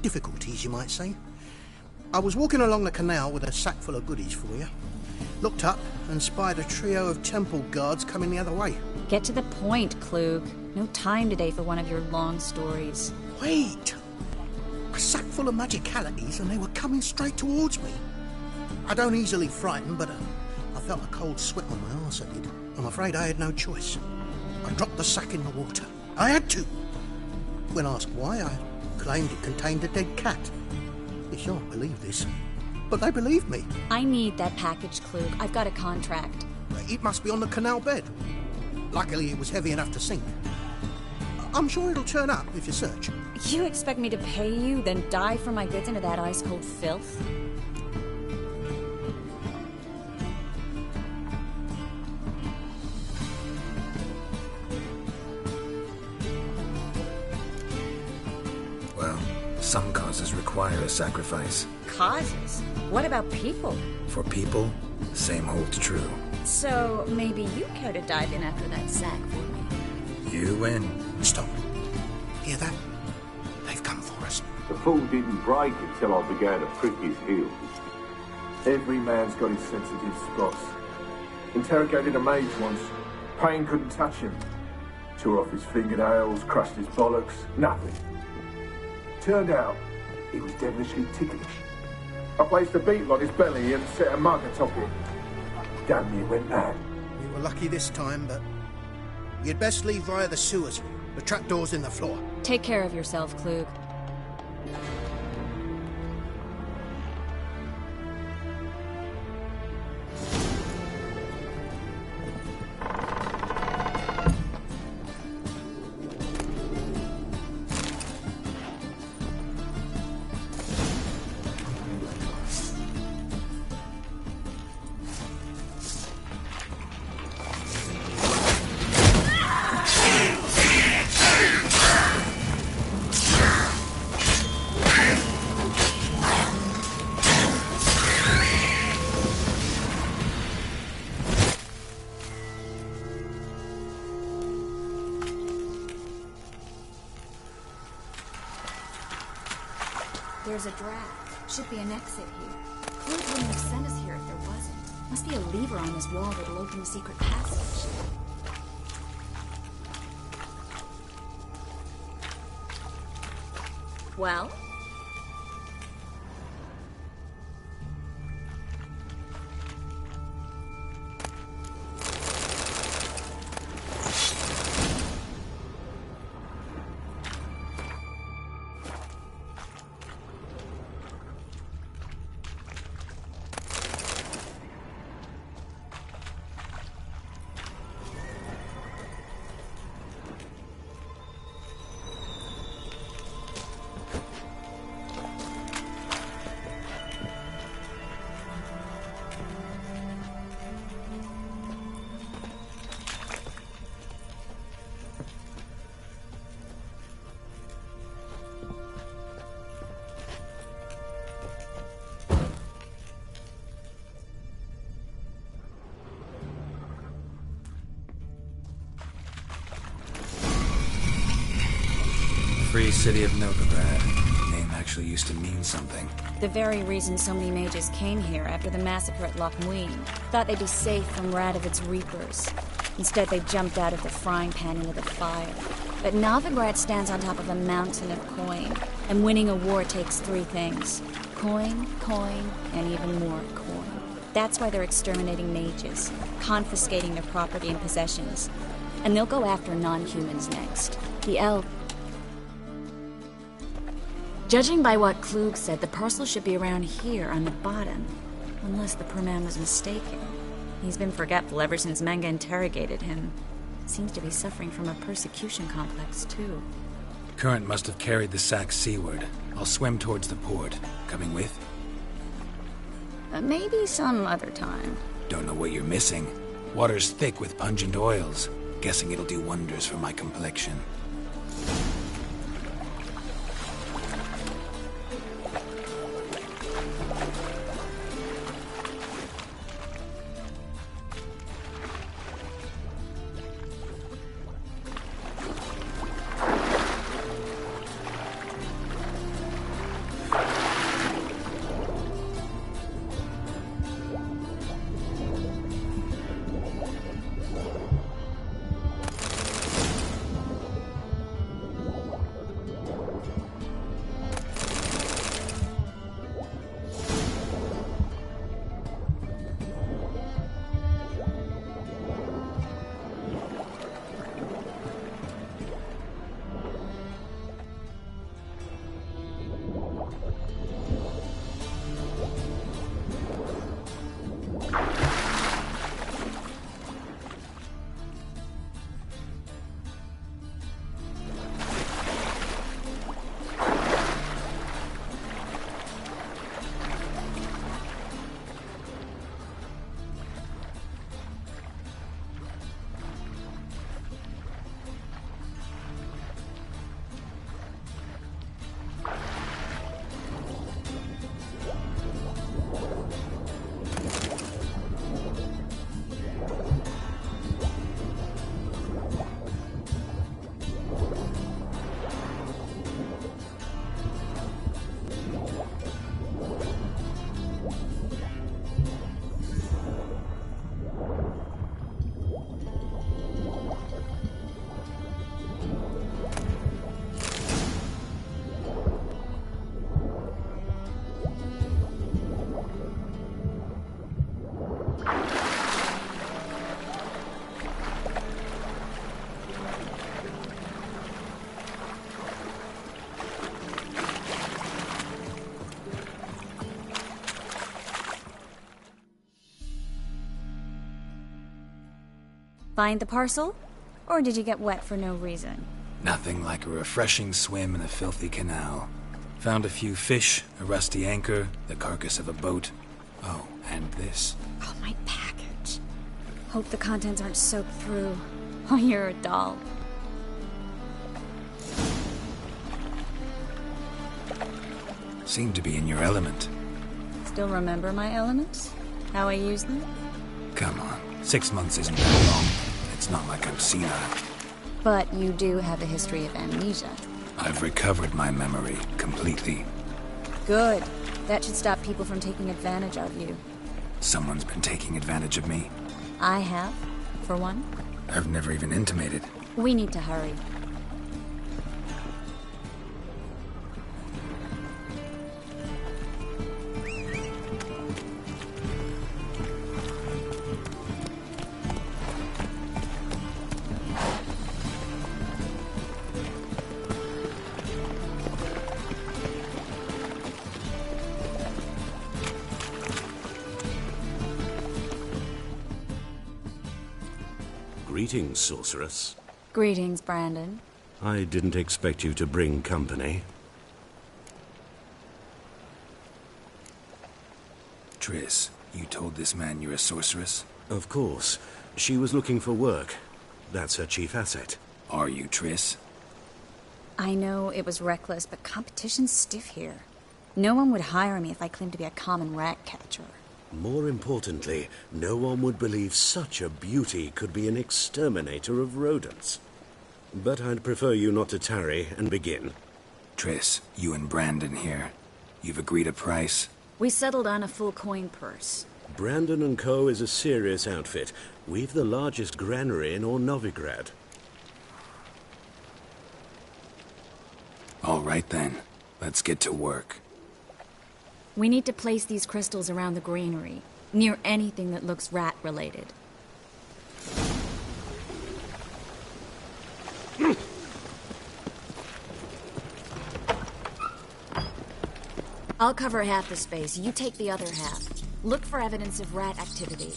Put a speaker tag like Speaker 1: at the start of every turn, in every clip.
Speaker 1: difficulties, you might say. I was walking along the canal with a sack full of goodies for you. Looked up and spied a trio of temple guards coming the other way.
Speaker 2: Get to the point, Klug. No time today for one of your long stories.
Speaker 1: Wait! A sack full of magicalities and they were coming straight towards me. I don't easily frighten, but I felt a cold sweat on my arse, I did. I'm afraid I had no choice. I dropped the sack in the water. I had to. When asked why, I claimed it contained a dead cat. You shan't believe this, but they believed me.
Speaker 2: I need that package, Klug. I've got a contract.
Speaker 1: It must be on the canal bed. Luckily, it was heavy enough to sink. I'm sure it'll turn up if you search.
Speaker 2: You expect me to pay you, then dive for my goods into that ice-cold filth?
Speaker 3: Well, some causes require a sacrifice.
Speaker 2: Causes? What about people?
Speaker 3: For people, the same holds true.
Speaker 2: So, maybe you care to dive in after that sack for me?
Speaker 3: You win.
Speaker 1: Stop. Hear that? They've come for us.
Speaker 4: The fool didn't break until I began to prick his heels. Every man's got his sensitive spots. Interrogated a mage once. Pain couldn't touch him. Tore off his fingernails, crushed his bollocks, nothing. Turned out, he was devilishly ticklish. I placed a beetle on his belly and set a mug atop it. Damn near went mad.
Speaker 1: We were lucky this time, but you'd best leave via the sewers. The trapdoor's in the floor.
Speaker 2: Take care of yourself, Klug. There's a draft. Should be an exit here. Klug wouldn't have sent us here if there wasn't. Must be a lever on this wall that'll open the secret passage. Well?
Speaker 3: Free City of Novigrad. The name actually used to mean something.
Speaker 2: The very reason so many mages came here after the massacre at Loch Muin. Thought they'd be safe from Radovid's reapers. Instead, they jumped out of the frying pan into the fire. But Novigrad stands on top of a mountain of coin. And winning a war takes three things. Coin, coin, and even more coin. That's why they're exterminating mages, confiscating their property and possessions. And they'll go after non-humans next. The elf. Judging by what Klug said, the parcel should be around here on the bottom. Unless the poor man was mistaken. He's been forgetful ever since Manga interrogated him. Seems to be suffering from a persecution complex, too.
Speaker 3: Current must have carried the sack seaward. I'll swim towards the port. Coming with?
Speaker 2: Maybe some other time.
Speaker 3: Don't know what you're missing. Water's thick with pungent oils. Guessing it'll do wonders for my complexion.
Speaker 2: Find the parcel? Or did you get wet for no reason?
Speaker 3: Nothing like a refreshing swim in a filthy canal. Found a few fish, a rusty anchor, the carcass of a boat. Oh, and this.
Speaker 2: Oh, my package. Hope the contents aren't soaked through. Oh, you're a doll.
Speaker 3: Seem to be in your element.
Speaker 2: Still remember my elements? How I use them?
Speaker 3: Come on, 6 months isn't that long. It's not like I'm senile.
Speaker 2: But you do have a history of amnesia.
Speaker 3: I've recovered my memory completely.
Speaker 2: Good. That should stop people from taking advantage of you.
Speaker 3: Someone's been taking advantage of me.
Speaker 2: I have, for one.
Speaker 3: I've never even intimated.
Speaker 2: We need to hurry.
Speaker 5: Greetings, sorceress.
Speaker 2: Greetings, Brandon.
Speaker 5: I didn't expect you to bring company.
Speaker 3: Triss, you told this man you're a sorceress?
Speaker 5: Of course. She was looking for work. That's her chief asset.
Speaker 3: Are you, Triss?
Speaker 2: I know it was reckless, but competition's stiff here. No one would hire me if I claimed to be a common rat catcher.
Speaker 5: More importantly, no one would believe such a beauty could be an exterminator of rodents. But I'd prefer you not to tarry and begin.
Speaker 3: Triss, you and Brandon here. You've agreed a price?
Speaker 2: We settled on a full coin purse.
Speaker 5: Brandon & Co. is a serious outfit. We've the largest granary in all Novigrad.
Speaker 3: All right then. Let's get to work.
Speaker 2: We need to place these crystals around the granary, near anything that looks rat-related. I'll cover half the space, you take the other half. Look for evidence of rat activity.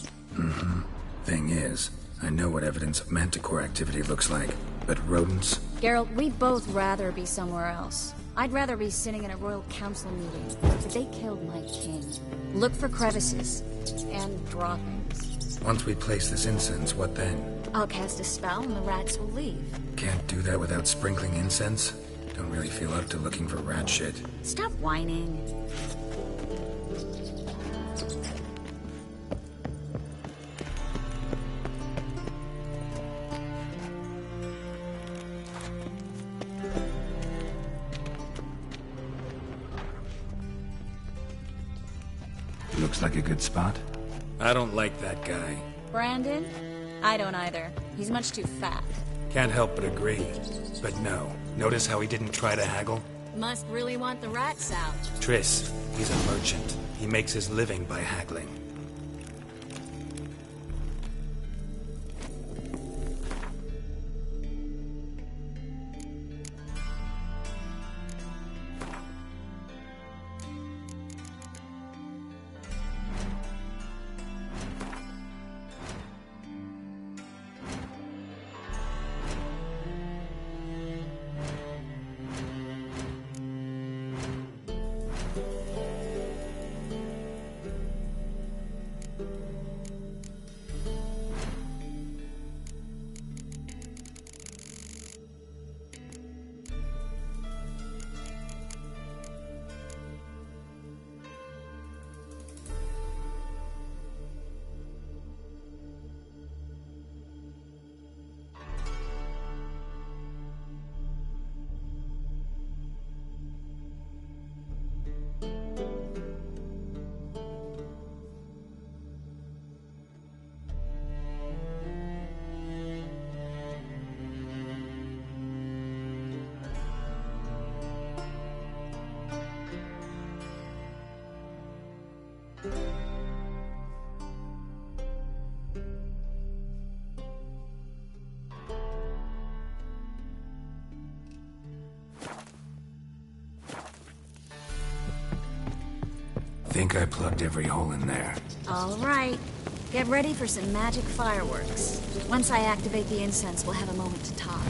Speaker 3: Thing is, I know what evidence of manticore activity looks like, but rodents?
Speaker 2: Geralt, we'd both rather be somewhere else. I'd rather be sitting in a royal council meeting, but they killed my king. Look for crevices, and droppings.
Speaker 3: Once we place this incense, what then?
Speaker 2: I'll cast a spell and the rats will leave.
Speaker 3: Can't do that without sprinkling incense? Don't really feel up to looking for rat shit.
Speaker 2: Stop whining.
Speaker 3: Looks like a good spot. I don't like that guy.
Speaker 2: Brandon? I don't either. He's much too fat.
Speaker 3: Can't help but agree. But no. Notice how he didn't try to haggle?
Speaker 2: Must really want the rats out.
Speaker 3: Triss, he's a merchant. He makes his living by haggling. Think I plugged every hole in there.
Speaker 2: All right. Get ready for some magic fireworks. Once I activate the incense, we'll have a moment to talk.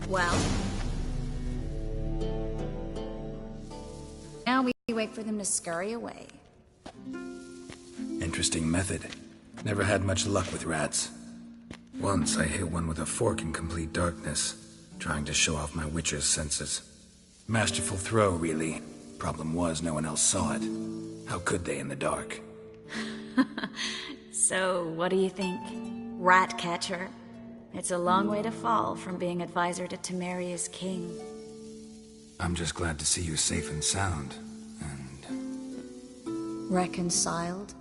Speaker 2: Well? Now we wait for them to scurry away.
Speaker 3: Interesting method. Never had much luck with rats. Once I hit one with a fork in complete darkness, trying to show off my witcher's senses. Masterful throw, really. Problem was, no one else saw it. How could they in the dark?
Speaker 2: So, what do you think? Rat catcher? It's a long way to fall from being advisor to Temeria's king.
Speaker 3: I'm just glad to see you safe and sound, and...
Speaker 2: Reconciled?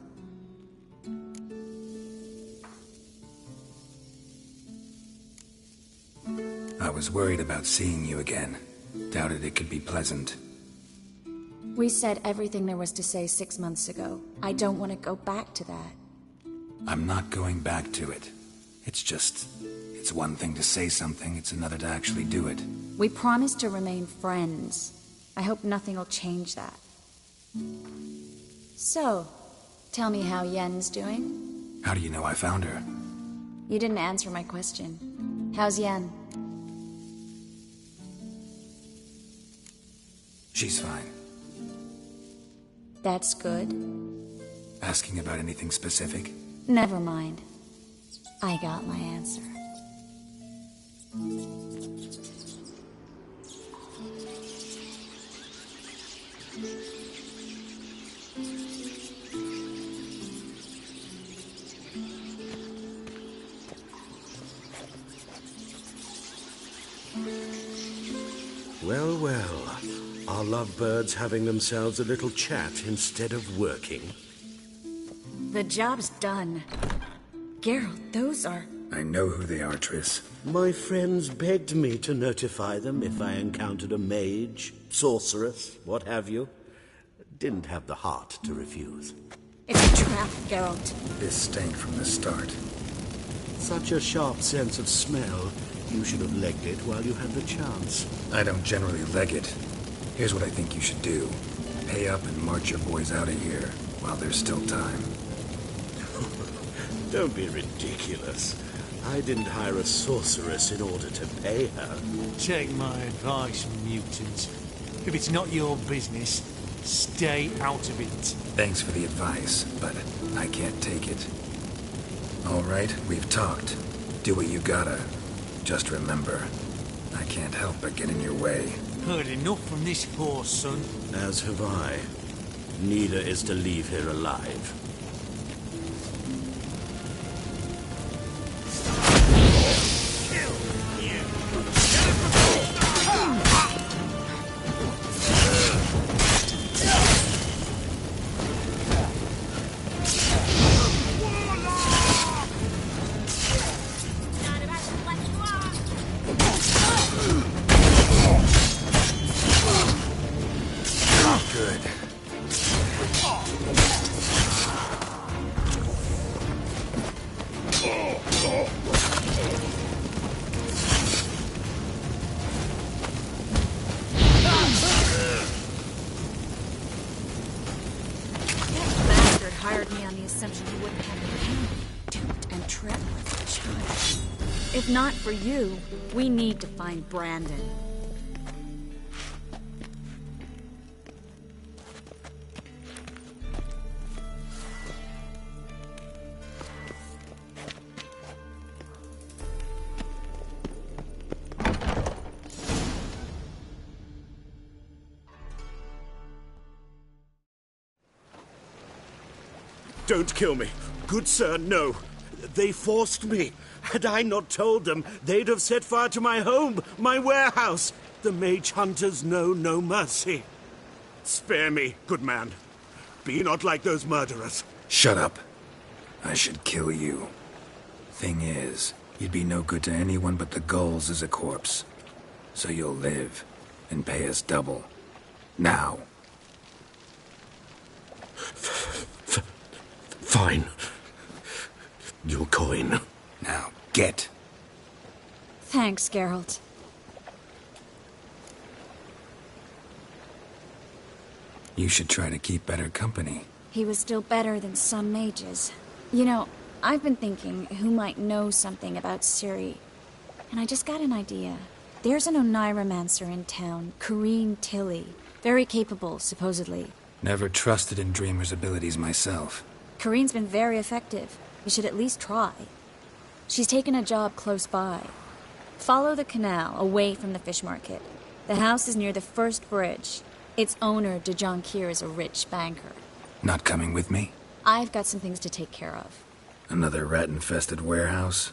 Speaker 3: I was worried about seeing you again. Doubted it could be pleasant.
Speaker 2: We said everything there was to say 6 months ago. I don't want to go back to that.
Speaker 3: I'm not going back to it. It's one thing to say something, it's another to actually do it.
Speaker 2: We promised to remain friends. I hope nothing will change that. So, tell me how Yen's doing?
Speaker 3: How do you know I found her?
Speaker 2: You didn't answer my question. How's Yen?
Speaker 3: She's fine.
Speaker 2: That's good.
Speaker 3: Asking about anything specific?
Speaker 2: Never mind. I got my answer.
Speaker 5: Well, well. Are lovebirds having themselves a little chat instead of working?
Speaker 2: The job's done. Geralt, those are...
Speaker 3: I know who they are, Triss.
Speaker 5: My friends begged me to notify them if I encountered a mage, sorceress, what have you. Didn't have the heart to refuse.
Speaker 2: It's a trap, Geralt.
Speaker 3: This stank from the start.
Speaker 5: Such a sharp sense of smell. You should have legged it while you had the chance.
Speaker 3: I don't generally leg it. Here's what I think you should do. Pay up and march your boys out of here while there's still time.
Speaker 5: Don't be ridiculous. I didn't hire a sorceress in order to pay her.
Speaker 6: Take my advice, mutant. If it's not your business, stay out of it.
Speaker 3: Thanks for the advice, but I can't take it. All right, we've talked. Do what you gotta. Just remember, I can't help but get in your way.
Speaker 6: Heard enough from this horse, son.
Speaker 5: As have I. Neither is to leave here alive.
Speaker 2: Hired me on the assumption he wouldn't have me handled, duped and trapped like a child. If not for you, we need to find Brandon.
Speaker 5: Don't kill me. Good sir, no. They forced me. Had I not told them, they'd have set fire to my home, my warehouse. The mage hunters know no mercy. Spare me, good man. Be not like those murderers.
Speaker 3: Shut up. I should kill you. Thing is, you'd be no good to anyone but the gulls as a corpse. So you'll live, and pay us double. Now.
Speaker 5: Fine. Your coin.
Speaker 3: Now, get.
Speaker 2: Thanks, Geralt.
Speaker 3: You should try to keep better company.
Speaker 2: He was still better than some mages. You know, I've been thinking who might know something about Ciri. And I just got an idea. There's an Oneiromancer in town, Corrine Tilly. Very capable, supposedly.
Speaker 3: Never trusted in Dreamer's abilities myself.
Speaker 2: Corrine's been very effective. You should at least try. She's taken a job close by. Follow the canal, away from the fish market. The house is near the first bridge. Its owner, de Jonquier, is a rich banker.
Speaker 3: Not coming with me?
Speaker 2: I've got some things to take care of.
Speaker 3: Another rat-infested warehouse?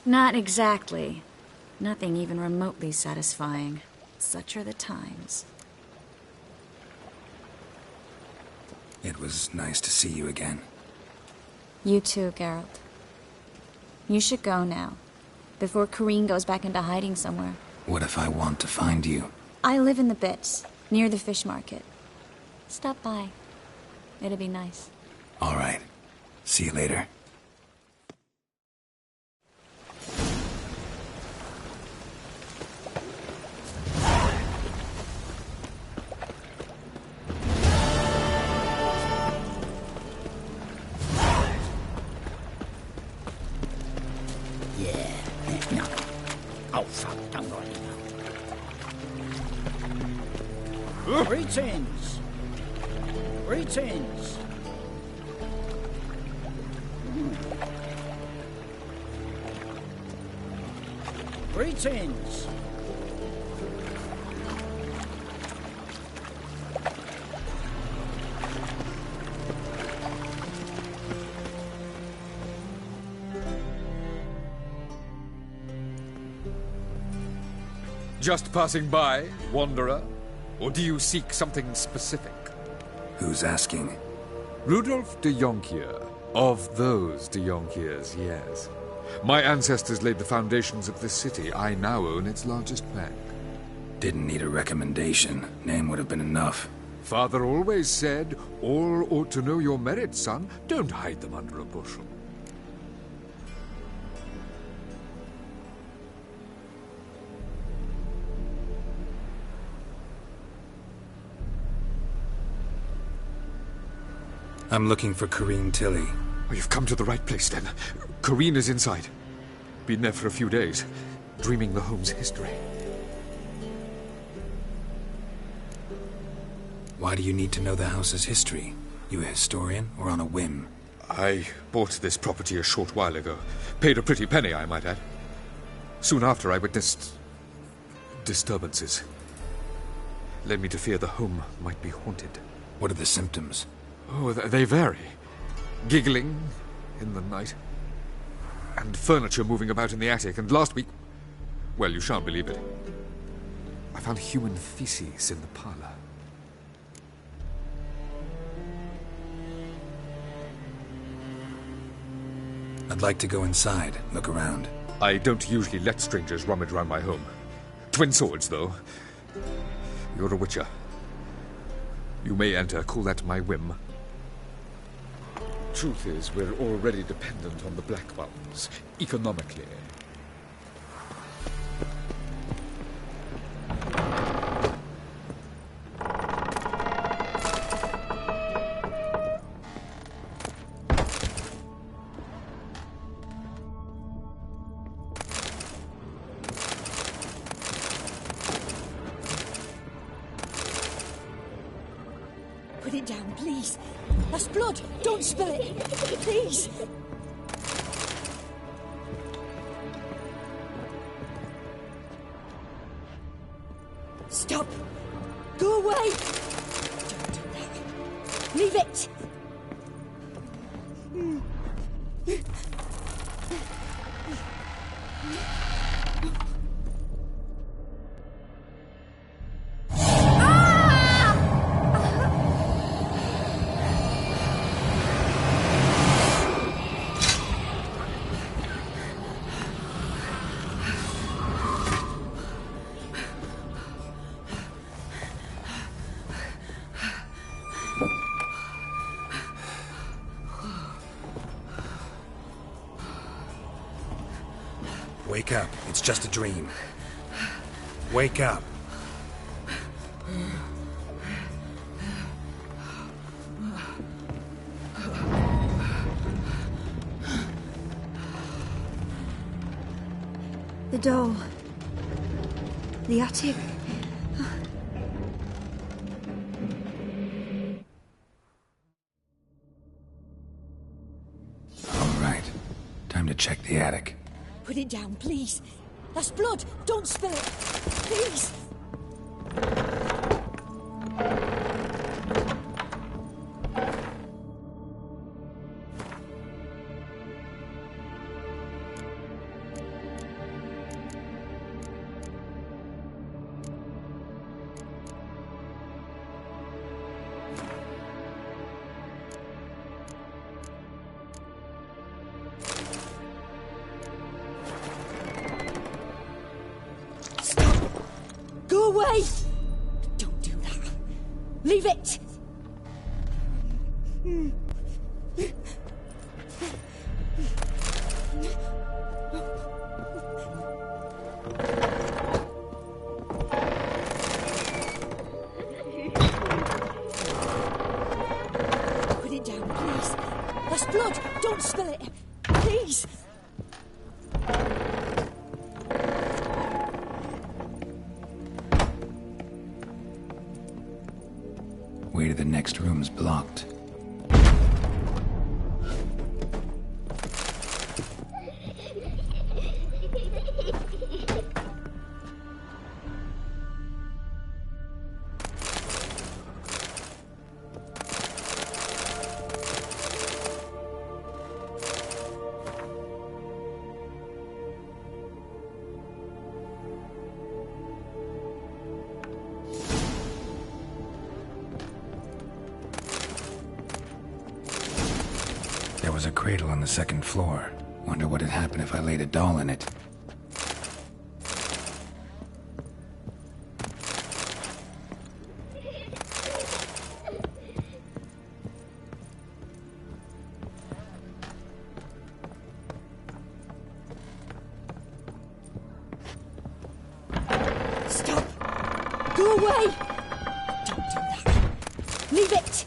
Speaker 2: Not exactly. Nothing even remotely satisfying. Such are the times.
Speaker 3: It was nice to see you again.
Speaker 2: You too, Geralt. You should go now, before Corrine goes back into hiding somewhere.
Speaker 3: What if I want to find you?
Speaker 2: I live in the Bits, near the fish market. Stop by. It'll be nice.
Speaker 3: All right. See you later.
Speaker 7: Greetings! Greetings! Greetings!
Speaker 8: Just passing by, wanderer? Or do you seek something specific?
Speaker 3: Who's asking?
Speaker 8: Rudolf de Jonquier. Of those de Jonquiers, yes. My ancestors laid the foundations of this city. I now own its largest bank.
Speaker 3: Didn't need a recommendation. Name would have been enough.
Speaker 8: Father always said, all ought to know your merits, son. Don't hide them under a bushel.
Speaker 3: I'm looking for Corrine Tilly.
Speaker 8: Oh, you've come to the right place, then. Corrine is inside. Been there for a few days, dreaming the home's history.
Speaker 3: Why do you need to know the house's history? You a historian, or on a whim?
Speaker 8: I bought this property a short while ago. Paid a pretty penny, I might add. Soon after, I witnessed disturbances. Led me to fear the home might be haunted.
Speaker 3: What are the symptoms?
Speaker 8: Oh, they vary. Giggling in the night. And furniture moving about in the attic. And last week... well, you shan't believe it. I found human feces in the parlor.
Speaker 3: I'd like to go inside, look around.
Speaker 8: I don't usually let strangers rummage around my home. Twin swords, though. You're a witcher. You may enter, call that my whim. Truth is, we're already dependent on the Black Ones, economically.
Speaker 9: Put it down, please. That's blood. Don't spill it. Please. Stop. Go away. Don't do that. Leave it.
Speaker 3: Wake up. It's just a dream. Wake up.
Speaker 9: The door. The attic.
Speaker 3: All right. Time to check the attic.
Speaker 9: Put it down, please. That's blood. Don't spill it. Please. Go away! Don't do that. Leave it! Put it down, please. That's blood. Don't spill it. Please.
Speaker 3: Way to the next room's blocked. There was a cradle on the second floor. Wonder what had happened if I laid a doll in it.
Speaker 9: Stop! Go away! Don't do that. Leave it!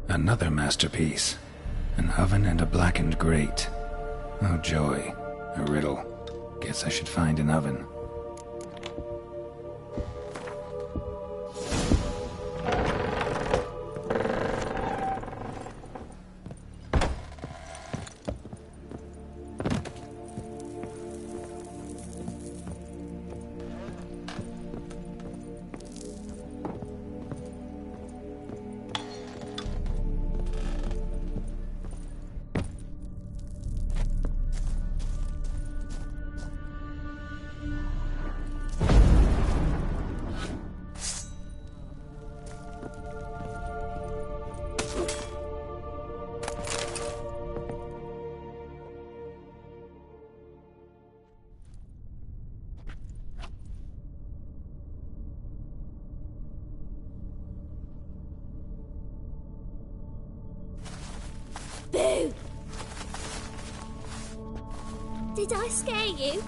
Speaker 3: Another masterpiece. An oven and a blackened grate. Oh joy. A riddle. Guess I should find an oven.
Speaker 7: Boo! Did I scare you?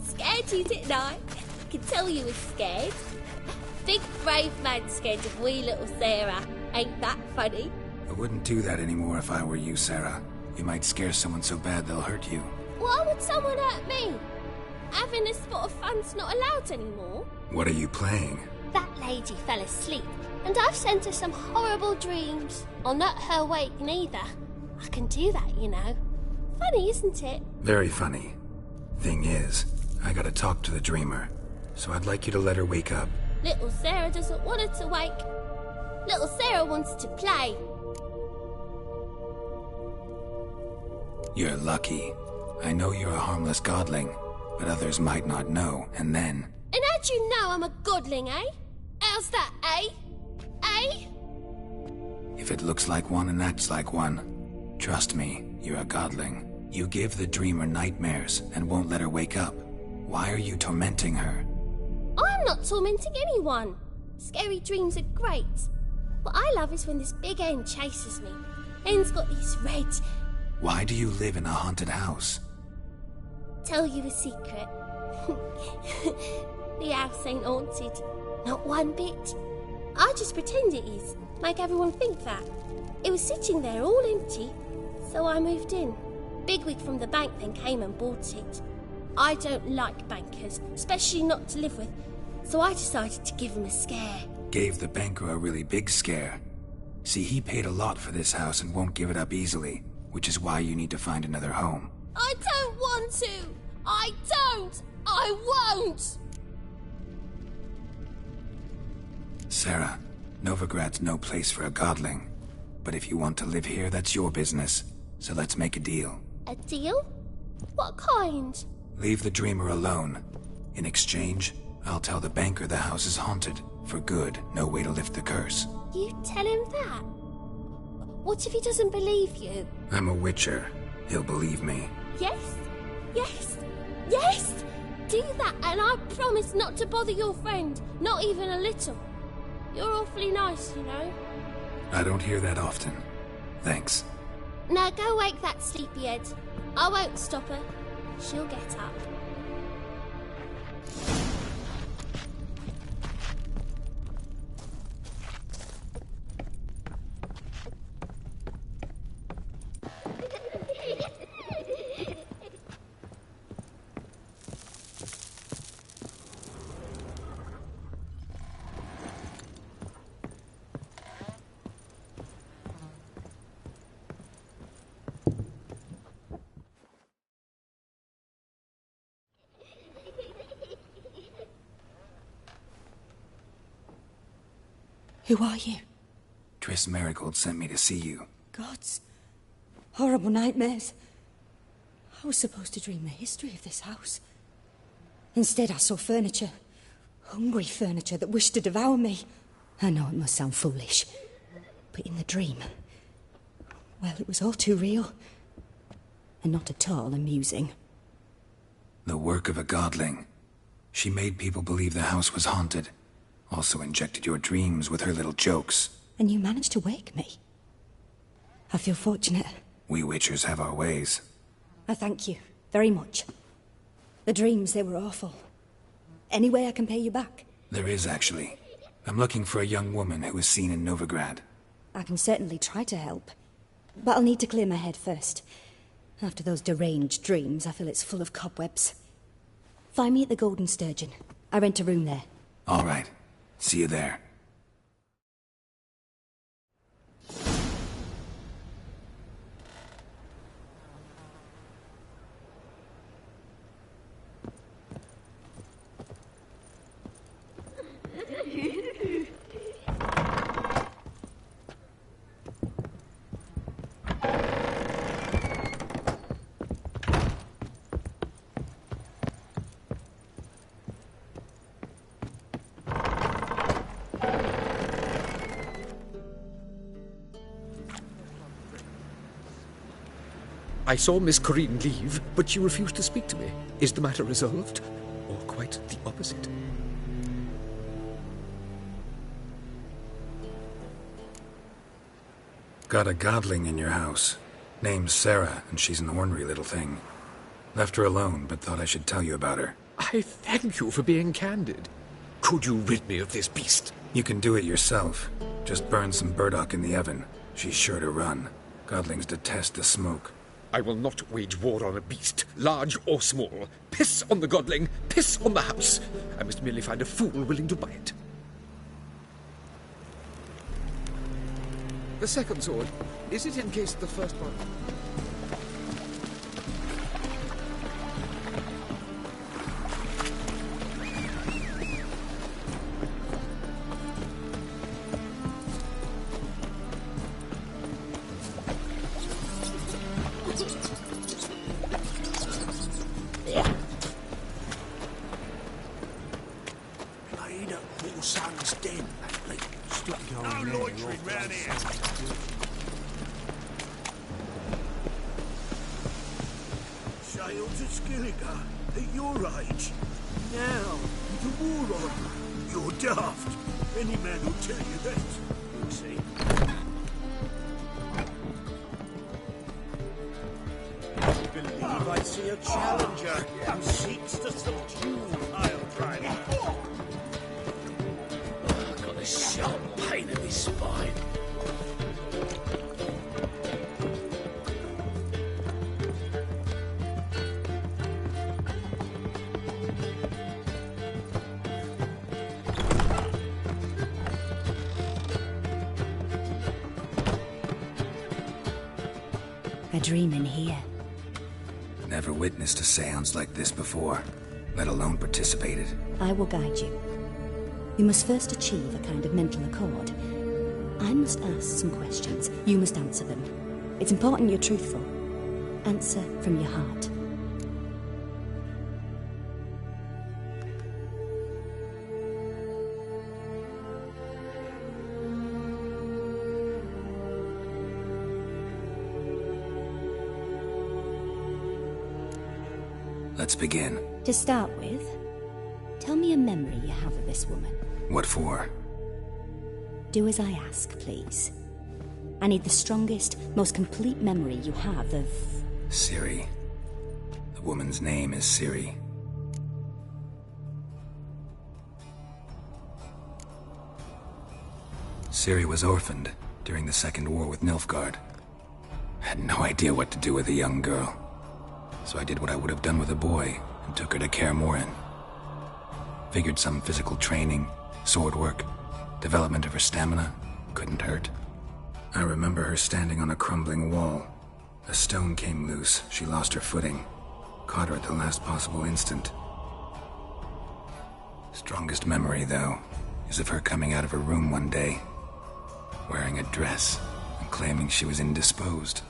Speaker 7: Scared you, didn't I? I can tell you was scared. Big brave man scared of wee little Sarah. Ain't that funny?
Speaker 3: I wouldn't do that anymore if I were you, Sarah. You might scare someone so bad they'll hurt you.
Speaker 7: Why would someone hurt me? Having a spot of fun's not allowed anymore.
Speaker 3: What are you playing?
Speaker 7: That lady fell asleep, and I've sent her some horrible dreams. I'll not her wake neither. I can do that, you know. Funny, isn't it?
Speaker 3: Very funny. Thing is, I gotta talk to the dreamer, so I'd like you to let her wake up.
Speaker 7: Little Sarah doesn't want her to wake. Little Sarah wants to play.
Speaker 3: You're lucky. I know you're a harmless godling, but others might not know, and then...
Speaker 7: And how'd you know I'm a godling, eh? How's that, eh? Eh?
Speaker 3: If it looks like one and acts like one, trust me, you're a godling. You give the dreamer nightmares and won't let her wake up. Why are you tormenting her?
Speaker 7: I'm not tormenting anyone. Scary dreams are great. What I love is when this big end chases me. End's got these red...
Speaker 3: Why do you live in a haunted house?
Speaker 7: Tell you a secret. The house ain't haunted. Not one bit. I just pretend it is. Make everyone think that. It was sitting there all empty, so I moved in. Bigwig from the bank then came and bought it. I don't like bankers, especially not to live with, so I decided to give him a scare.
Speaker 3: Gave the banker a really big scare. See, he paid a lot for this house and won't give it up easily, which is why you need to find another home.
Speaker 7: I don't want to! I don't! I won't!
Speaker 3: Sarah, Novigrad's no place for a godling. But if you want to live here, that's your business. So let's make a deal.
Speaker 7: A deal? What kind?
Speaker 3: Leave the dreamer alone. In exchange, I'll tell the banker the house is haunted. For good, no way to lift the curse.
Speaker 7: You tell him that? What if he doesn't believe you?
Speaker 3: I'm a witcher. He'll believe me.
Speaker 7: Yes? Yes? Yes! Do that and I promise not to bother your friend. Not even a little. You're awfully nice, you know.
Speaker 3: I don't hear that often. Thanks.
Speaker 7: Now go wake that sleepyhead. I won't stop her. She'll get up.
Speaker 9: Who are you?
Speaker 3: Triss Marigold sent me to see you.
Speaker 9: Gods. Horrible nightmares. I was supposed to dream the history of this house. Instead, I saw furniture. Hungry furniture that wished to devour me. I know it must sound foolish, but in the dream, well, it was all too real. And not at all amusing.
Speaker 3: The work of a godling. She made people believe the house was haunted. Also injected your dreams with her little jokes.
Speaker 9: And you managed to wake me. I feel fortunate.
Speaker 3: We witchers have our ways.
Speaker 9: I thank you very much. The dreams, they were awful. Any way I can pay you back?
Speaker 3: There is, actually. I'm looking for a young woman who was seen in Novigrad.
Speaker 9: I can certainly try to help. But I'll need to clear my head first. After those deranged dreams, I feel it's full of cobwebs. Find me at the Golden Sturgeon. I rent a room there.
Speaker 3: All right. See you there.
Speaker 8: I saw Miss Corinne leave, but she refused to speak to me. Is the matter resolved? Or quite the opposite?
Speaker 3: Got a godling in your house. Name's Sarah, and she's an ornery little thing. Left her alone, but thought I should tell you about her.
Speaker 8: I thank you for being candid. Could you rid me of this beast?
Speaker 3: You can do it yourself. Just burn some burdock in the oven. She's sure to run. Godlings detest the smoke.
Speaker 8: I will not wage war on a beast, large or small. Piss on the godling, piss on the house. I must merely find a fool willing to buy it. The second sword, is it in case the first one...
Speaker 5: afraid your son's dead lately.
Speaker 6: Stop going
Speaker 5: No
Speaker 6: there,
Speaker 5: loitering
Speaker 6: you're
Speaker 5: round here. Sail to Skilliger at your age. Now, with the war on, you're daft. Any man will tell you that. You'll see. I believe I see a challenger who seeks to subdue pile driver. I've got a sharp pain in my spine.
Speaker 9: A dream in here.
Speaker 3: Never witnessed a seance like this before, let alone participated.
Speaker 9: I will guide you. You must first achieve a kind of mental accord. I must ask some questions. You must answer them. It's important you're truthful. Answer from your heart.
Speaker 3: Let's begin.
Speaker 9: To start with, tell me a memory you have of this woman.
Speaker 3: What for?
Speaker 9: Do as I ask, please. I need the strongest, most complete memory you have of...
Speaker 3: Ciri. The woman's name is Ciri. Ciri was orphaned during the Second War with Nilfgaard. Had no idea what to do with a young girl. So I did what I would have done with a boy and took her to Kaer Morhen. Figured some physical training, sword work, development of her stamina couldn't hurt. I remember her standing on a crumbling wall. A stone came loose, she lost her footing. Caught her at the last possible instant. Strongest memory, though, is of her coming out of her room one day, wearing a dress and claiming she was indisposed.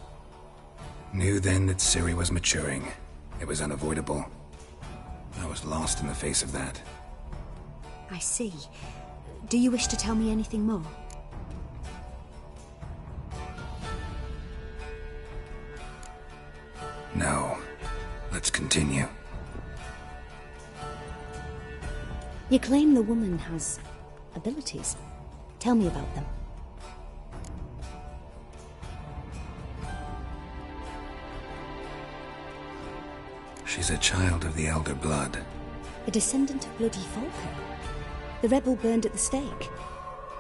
Speaker 3: Knew then that Ciri was maturing. It was unavoidable. I was lost in the face of that.
Speaker 9: I see. Do you wish to tell me anything more?
Speaker 3: No. Let's continue.
Speaker 9: You claim the woman has abilities. Tell me about them.
Speaker 3: She's a child of the Elder Blood.
Speaker 9: A descendant of bloody Volker. The rebel burned at the stake.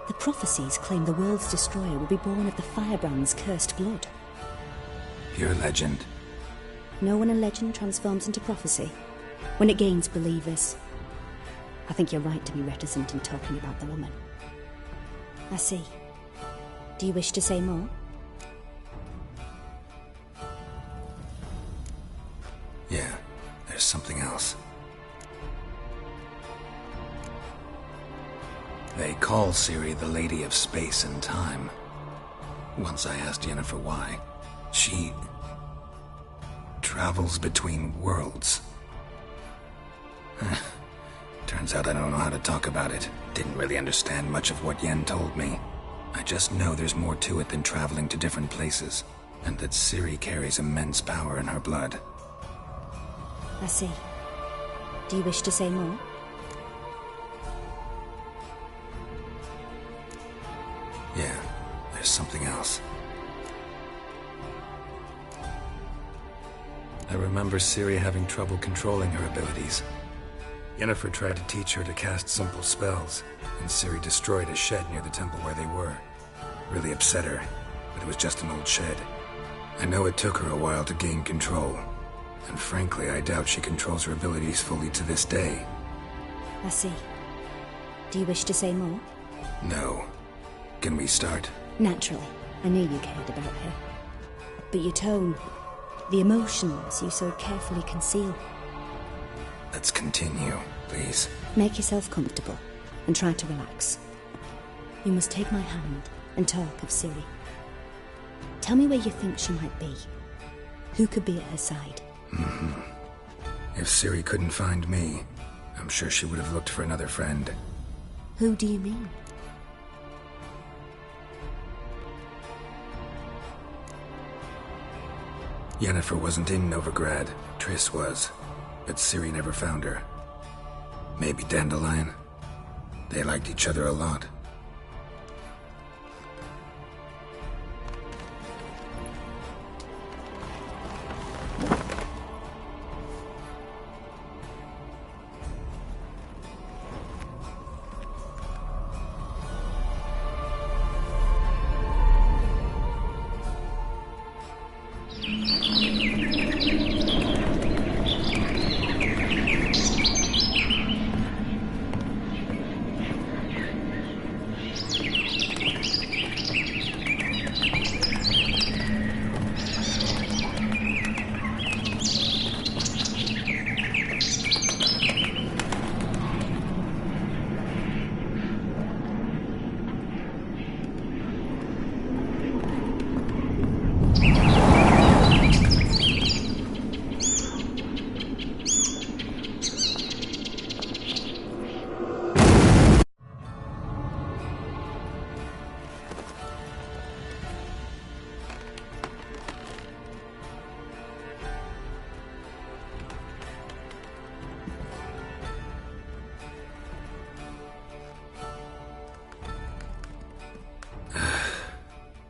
Speaker 9: The prophecies claim the world's destroyer will be born of the Firebrand's cursed blood.
Speaker 3: Pure legend.
Speaker 9: Know when a legend transforms into prophecy? When it gains believers. I think you're right to be reticent in talking about the woman. I see. Do you wish to say more?
Speaker 3: Yeah, there's something else. They call Ciri the Lady of Space and Time. Once I asked Yennefer why. She travels between worlds. Turns out I don't know how to talk about it. Didn't really understand much of what Yen told me. I just know there's more to it than traveling to different places, and that Ciri carries immense power in her blood.
Speaker 9: I see. Do you wish to say more?
Speaker 3: Yeah, there's something else. I remember Ciri having trouble controlling her abilities. Yennefer tried to teach her to cast simple spells, and Ciri destroyed a shed near the temple where they were. Really upset her, but it was just an old shed. I know it took her a while to gain control, and frankly, I doubt she controls her abilities fully to this day.
Speaker 9: I see. Do you wish to say more?
Speaker 3: No. Can we start?
Speaker 9: Naturally. I knew you cared about her. But your tone, the emotions you so carefully conceal.
Speaker 3: Let's continue, please.
Speaker 9: Make yourself comfortable and try to relax. You must take my hand and talk of Ciri. Tell me where you think she might be. Who could be at her side?
Speaker 3: If Ciri couldn't find me, I'm sure she would have looked for another friend.
Speaker 10: Who do you mean?
Speaker 3: Yennefer wasn't in Novigrad. Triss was. But Ciri never found her. Maybe Dandelion? They liked each other a lot.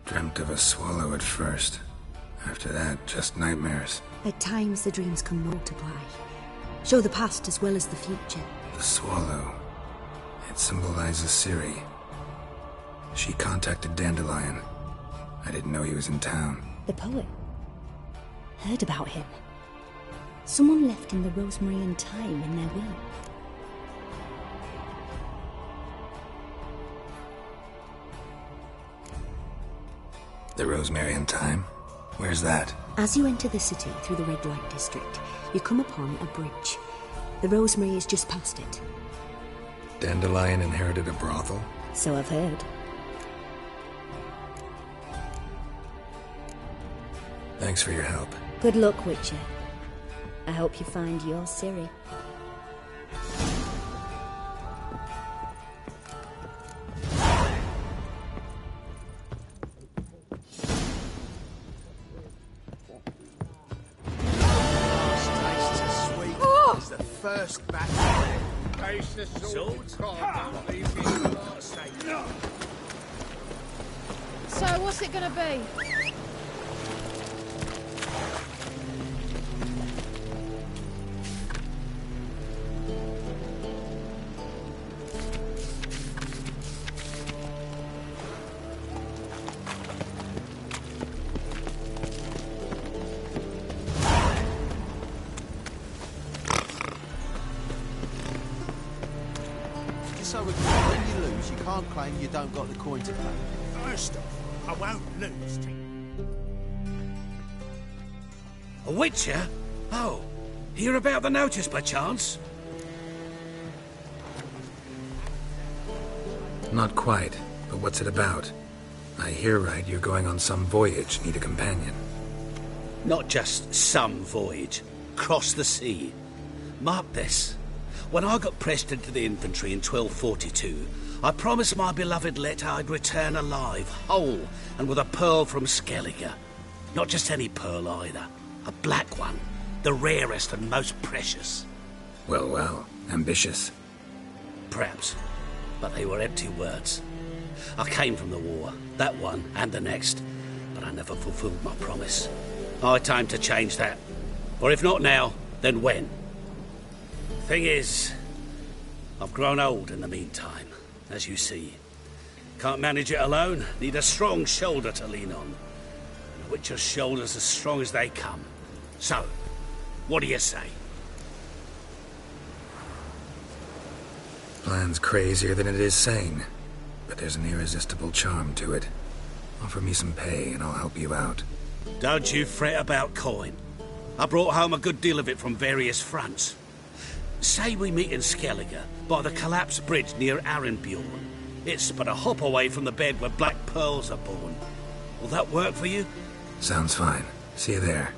Speaker 3: Dreamt of a swallow at first. After that, just nightmares.
Speaker 10: At times, the dreams can multiply. Show the past as well as the future.
Speaker 3: The swallow. It symbolizes Ciri. She contacted Dandelion. I didn't know he was in town.
Speaker 10: The poet. Heard about him. Someone left him the rosemary and thyme in their will.
Speaker 3: The rosemary and thyme? Where's that?
Speaker 10: As you enter the city through the red light district, you come upon a bridge. The rosemary is just past it.
Speaker 3: Dandelion inherited a brothel?
Speaker 10: So I've heard.
Speaker 3: Thanks for your help.
Speaker 10: Good luck, Witcher. I hope you find your Ciri.
Speaker 1: First battle. Face the swords.
Speaker 11: So, what's it gonna be?
Speaker 1: So when you lose, you can't claim you don't got the coin to pay.
Speaker 5: First off, I won't lose.
Speaker 12: A Witcher? Oh, hear about the notice by chance?
Speaker 3: Not quite, but what's it about? I hear right you're going on some voyage, need a companion.
Speaker 12: Not just some voyage. Cross the sea. Mark this. When I got pressed into the infantry in 1242, I promised my beloved Let I'd return alive, whole, and with a pearl from Skellige. Not just any pearl either. A black one. The rarest and most precious.
Speaker 3: Well, well. Ambitious.
Speaker 12: Perhaps. But they were empty words. I came from the war. That one and the next. But I never fulfilled my promise. High time to change that. Or if not now, then when? Thing is, I've grown old in the meantime, as you see. Can't manage it alone, need a strong shoulder to lean on. And a Witcher's shoulders as strong as they come. So, what do you say?
Speaker 3: Plan's crazier than it is sane, but there's an irresistible charm to it. Offer me some pay and I'll help you out.
Speaker 12: Don't you fret about coin. I brought home a good deal of it from various fronts. Say we meet in Skellige, by the collapsed bridge near Arenbjorn. It's but a hop away from the bed where black pearls are born. Will that work for you?
Speaker 3: Sounds fine. See you there.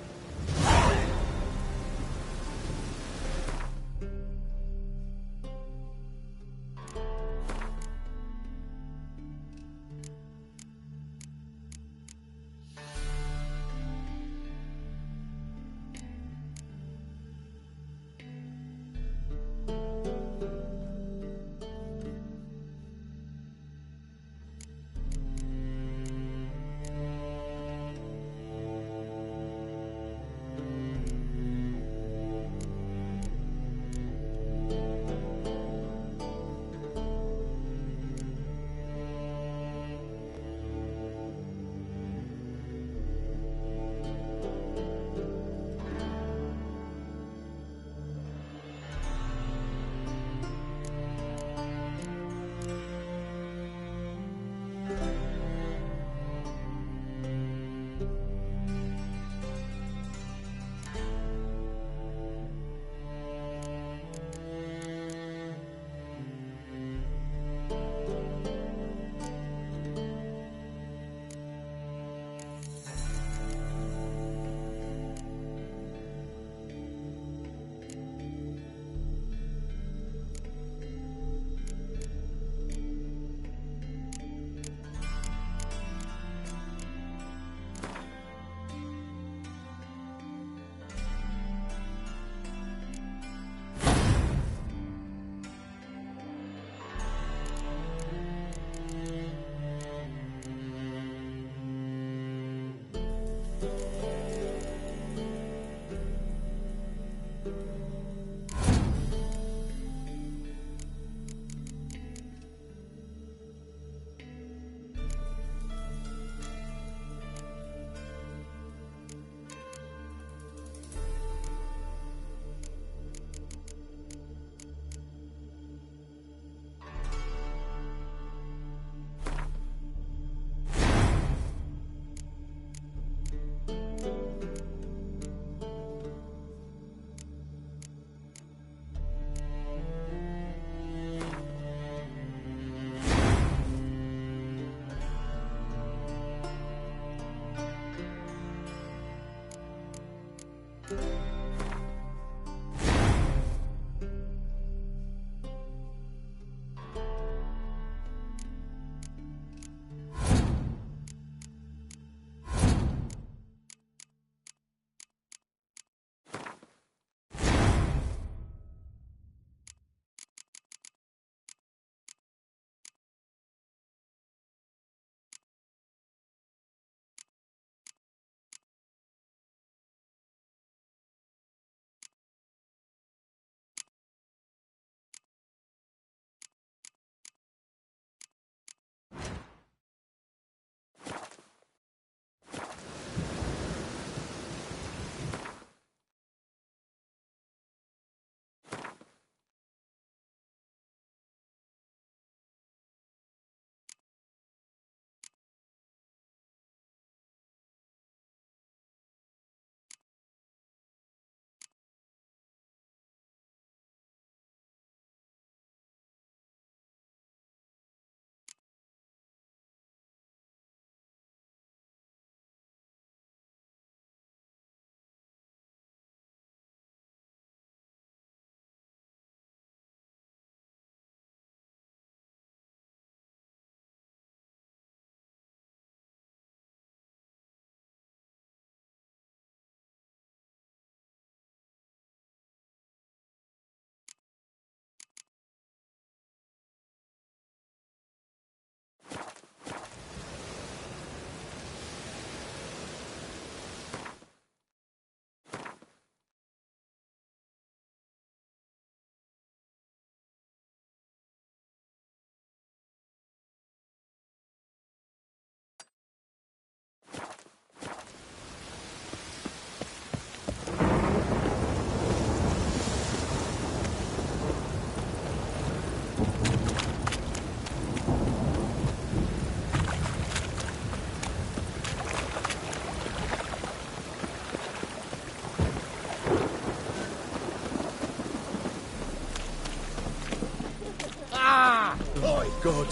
Speaker 13: God,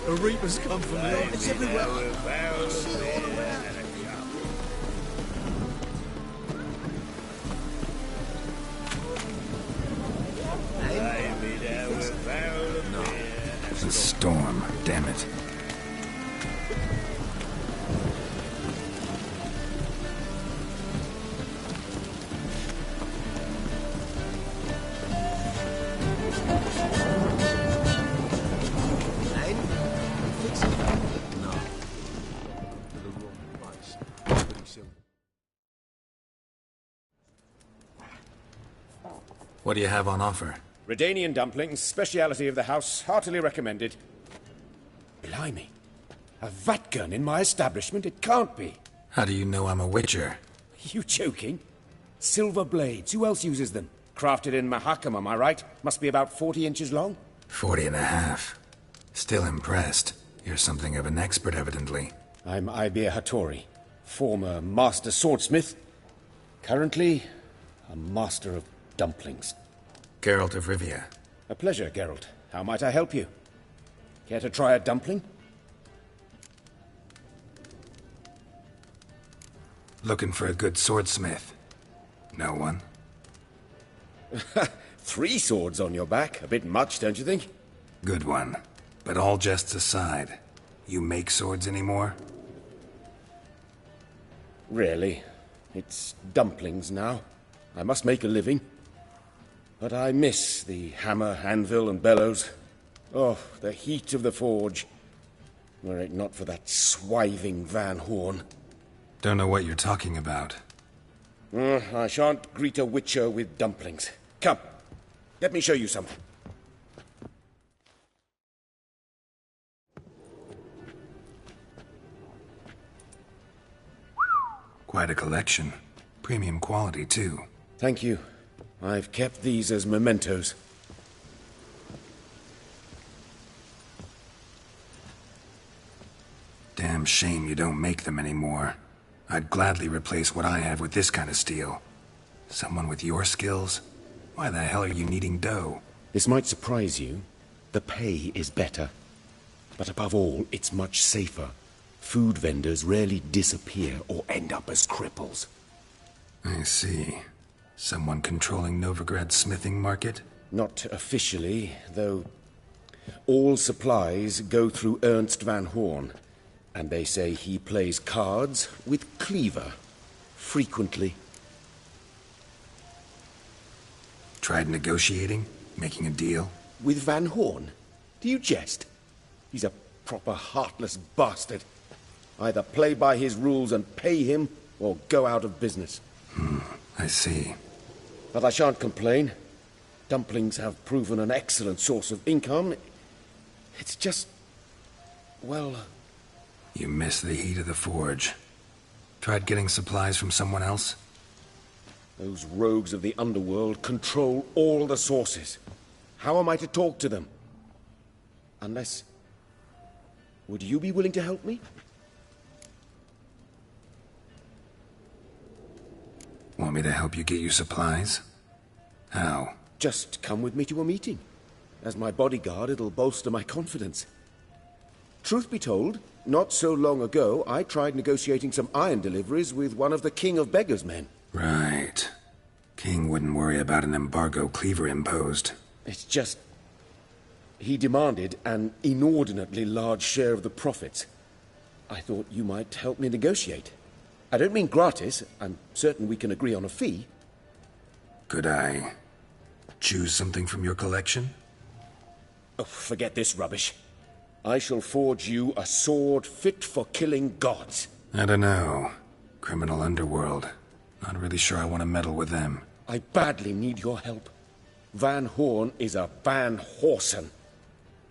Speaker 13: a reaper's come from the It's everywhere.
Speaker 3: No. It's a storm, damn it. What do you have on offer?
Speaker 14: Redanian dumplings, speciality of the house, heartily recommended. Blimey. A vat gun in my establishment? It can't be.
Speaker 3: How do you know I'm a witcher?
Speaker 14: You joking? Silver blades, who else uses them? Crafted in Mahakam, am I right? Must be about 40 inches long?
Speaker 3: 40 and a half. Still impressed. You're something of an expert, evidently.
Speaker 14: I'm Ibir Hattori, former master swordsmith. Currently, a master of dumplings.
Speaker 3: Geralt of Rivia.
Speaker 14: A pleasure, Geralt. How might I help you? Care to try a dumpling?
Speaker 3: Looking for a good swordsmith. No one?
Speaker 14: 3 swords on your back. A bit much, don't you think?
Speaker 3: Good one. But all jests aside, you make swords anymore?
Speaker 14: Really. It's dumplings now. I must make a living. But I miss the hammer, anvil, and bellows. Oh, the heat of the forge. Were it not for that swiving Van Horn.
Speaker 3: Don't know what you're talking about.
Speaker 14: I shan't greet a witcher with dumplings. Come, let me show you something.
Speaker 3: Quite a collection. Premium quality, too.
Speaker 14: Thank you. I've kept these as mementos.
Speaker 3: Damn shame you don't make them anymore. I'd gladly replace what I have with this kind of steel. Someone with your skills? Why the hell are you needing dough?
Speaker 14: This might surprise you. The pay is better. But above all, it's much safer. Food vendors rarely disappear or end up as cripples.
Speaker 3: I see. Someone controlling Novigrad's smithing market?
Speaker 14: Not officially, though all supplies go through Ernst Van Horn. And they say he plays cards with Cleaver. Frequently.
Speaker 3: Tried negotiating? Making a deal?
Speaker 14: With Van Horn? Do you jest? He's a proper heartless bastard. Either play by his rules and pay him, or go out of business.
Speaker 3: I see.
Speaker 14: But I shan't complain. Dumplings have proven an excellent source of income. It's just... well...
Speaker 3: You miss the heat of the forge. Tried getting supplies from someone else?
Speaker 14: Those rogues of the underworld control all the sources. How am I to talk to them? Unless... would you be willing to help me?
Speaker 3: Want me to help you get you supplies? How?
Speaker 14: Just come with me to a meeting. As my bodyguard, it'll bolster my confidence. Truth be told, not so long ago, I tried negotiating some iron deliveries with one of the King of Beggars' men.
Speaker 3: Right. King wouldn't worry about an embargo Cleaver imposed.
Speaker 14: It's just... he demanded an inordinately large share of the profits. I thought you might help me negotiate. I don't mean gratis. I'm certain we can agree on a fee.
Speaker 3: Could I choose something from your collection?
Speaker 14: Oh, forget this rubbish. I shall forge you a sword fit for killing gods.
Speaker 3: I don't know. Criminal underworld. Not really sure I want to meddle with them.
Speaker 14: I badly need your help. Van Horn is a Van Horsen.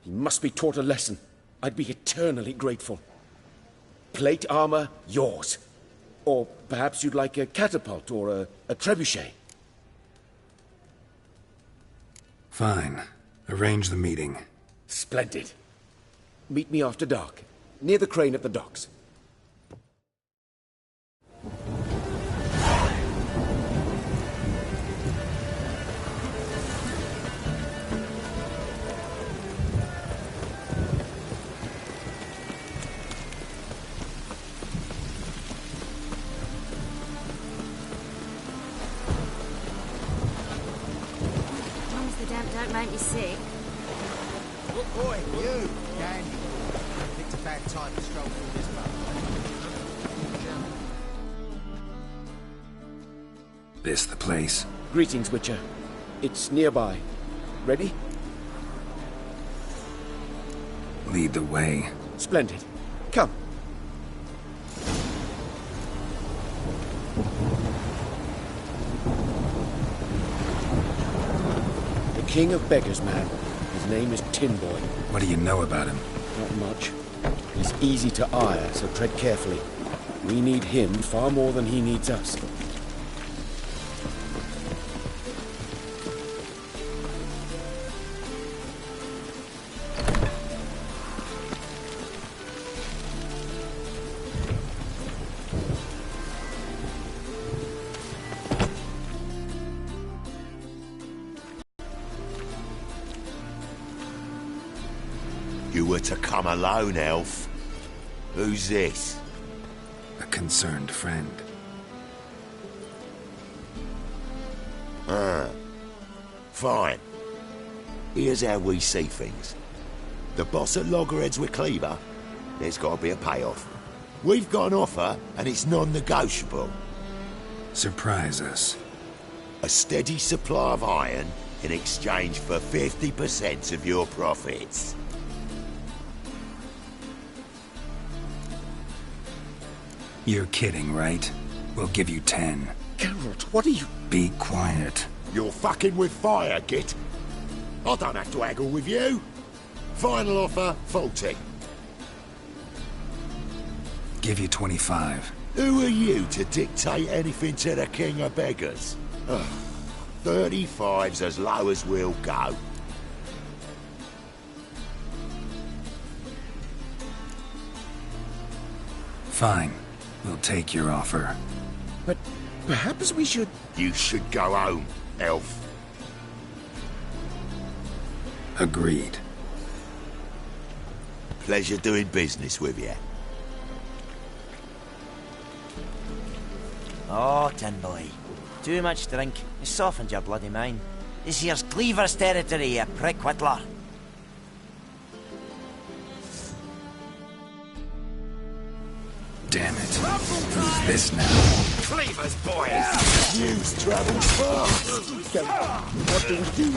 Speaker 14: He must be taught a lesson. I'd be eternally grateful. Plate armor, yours. Or perhaps you'd like a catapult or a trebuchet.
Speaker 3: Fine. Arrange the meeting.
Speaker 14: Splendid. Meet me after dark, near the crane at the docks.
Speaker 2: make me sick.
Speaker 13: Oi, you! Dandy. Picked a bad time to stroll through this pub.
Speaker 3: This the place?
Speaker 14: Greetings, Witcher. It's nearby. Ready?
Speaker 3: Lead the way.
Speaker 14: Splendid. Come. The King of Beggars, man. His name is Tin Boy.
Speaker 3: What do you know about him?
Speaker 14: Not much. He's easy to ire, so tread carefully. We need him far more than he needs us.
Speaker 15: You were to come alone, elf. Who's this?
Speaker 3: A concerned friend.
Speaker 15: Ah. Fine. Here's how we see things. The boss at Loggerheads with Cleaver, there's got to be a payoff. We've got an offer, and it's non-negotiable.
Speaker 3: Surprise us.
Speaker 15: A steady supply of iron in exchange for 50% of your profits.
Speaker 3: You're kidding, right? We'll give you 10.
Speaker 15: Geralt, what are you...
Speaker 3: Be quiet.
Speaker 15: You're fucking with fire, Git. I don't have to haggle with you. Final offer, 40.
Speaker 3: Give you 25.
Speaker 15: Who are you to dictate anything to the King of Beggars? Ugh. 35's as low as we'll go.
Speaker 3: Fine. We'll take your offer.
Speaker 15: But perhaps we should... You should go home, elf.
Speaker 3: Agreed.
Speaker 15: Pleasure doing business with you.
Speaker 16: Oh, Tin Boy. Too much drink. It's softened your bloody mind. This here's Cleaver's territory, you prick whittler.
Speaker 3: Damn it. Who's this now?
Speaker 15: Cleaver's boys! News travels fast! What do we do?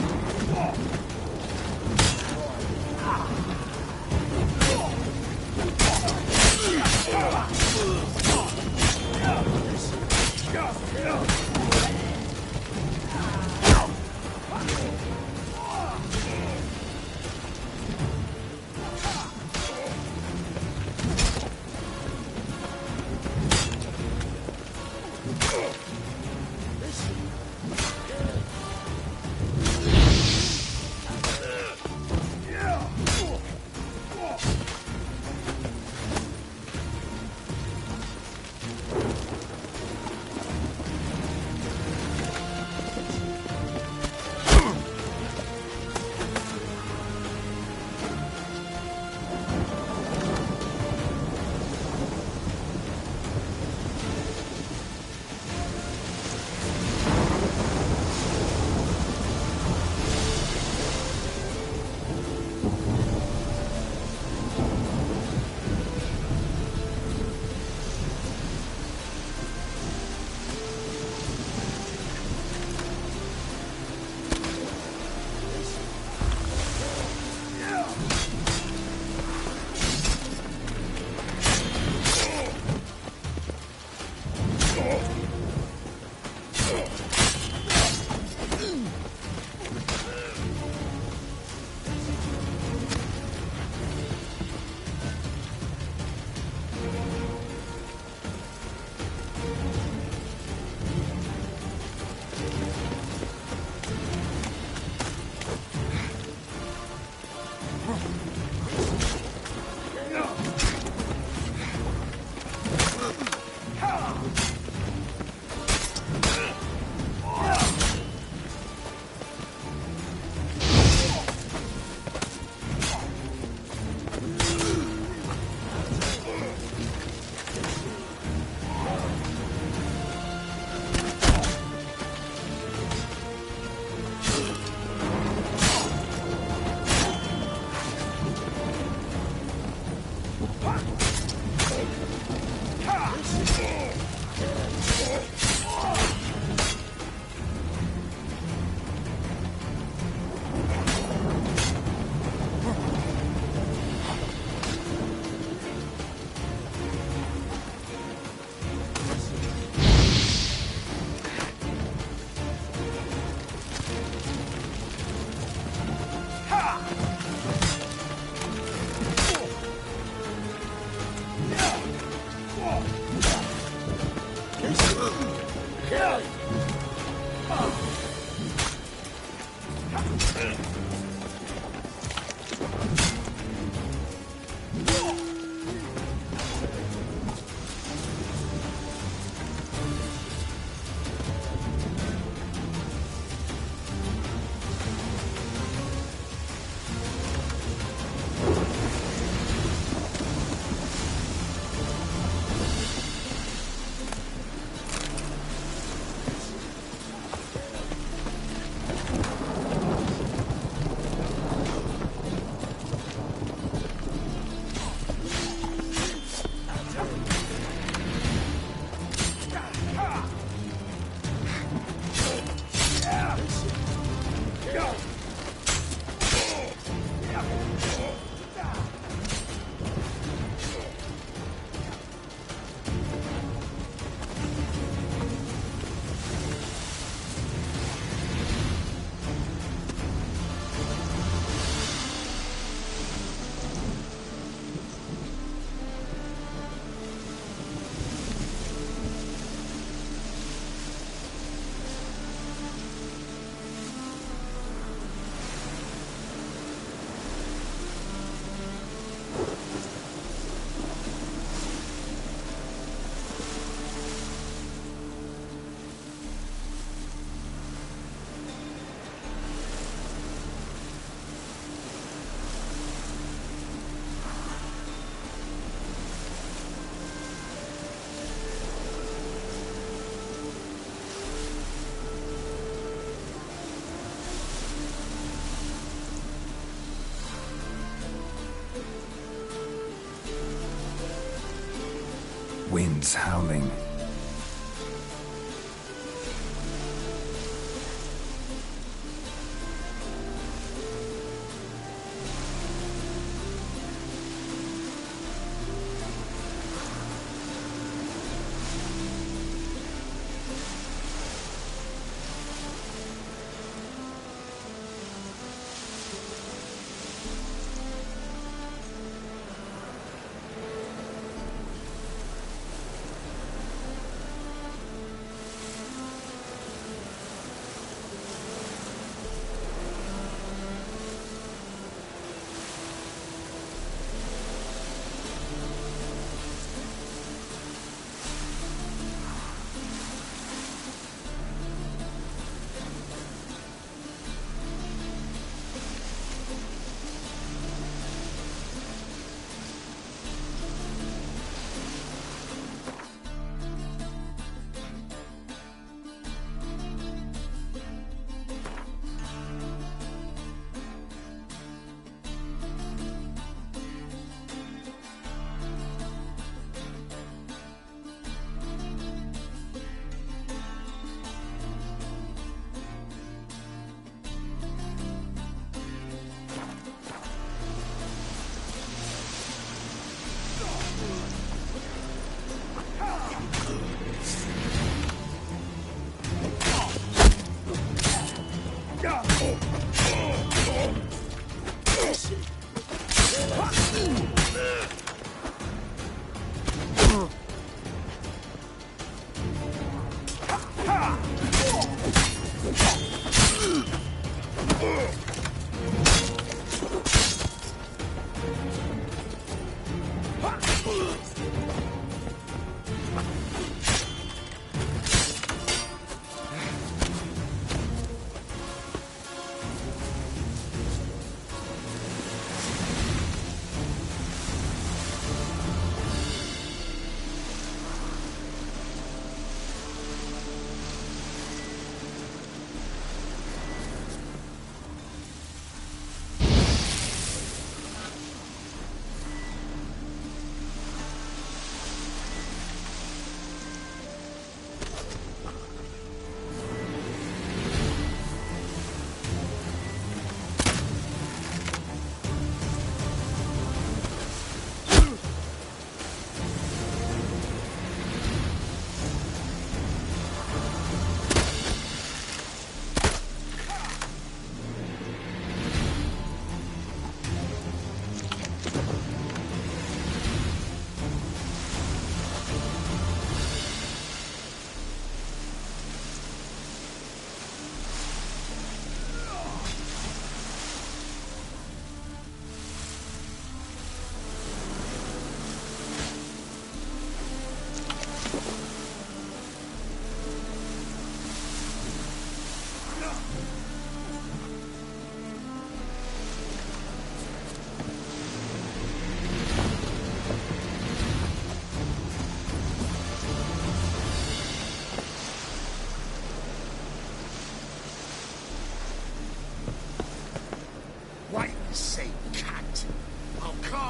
Speaker 3: Winds howling.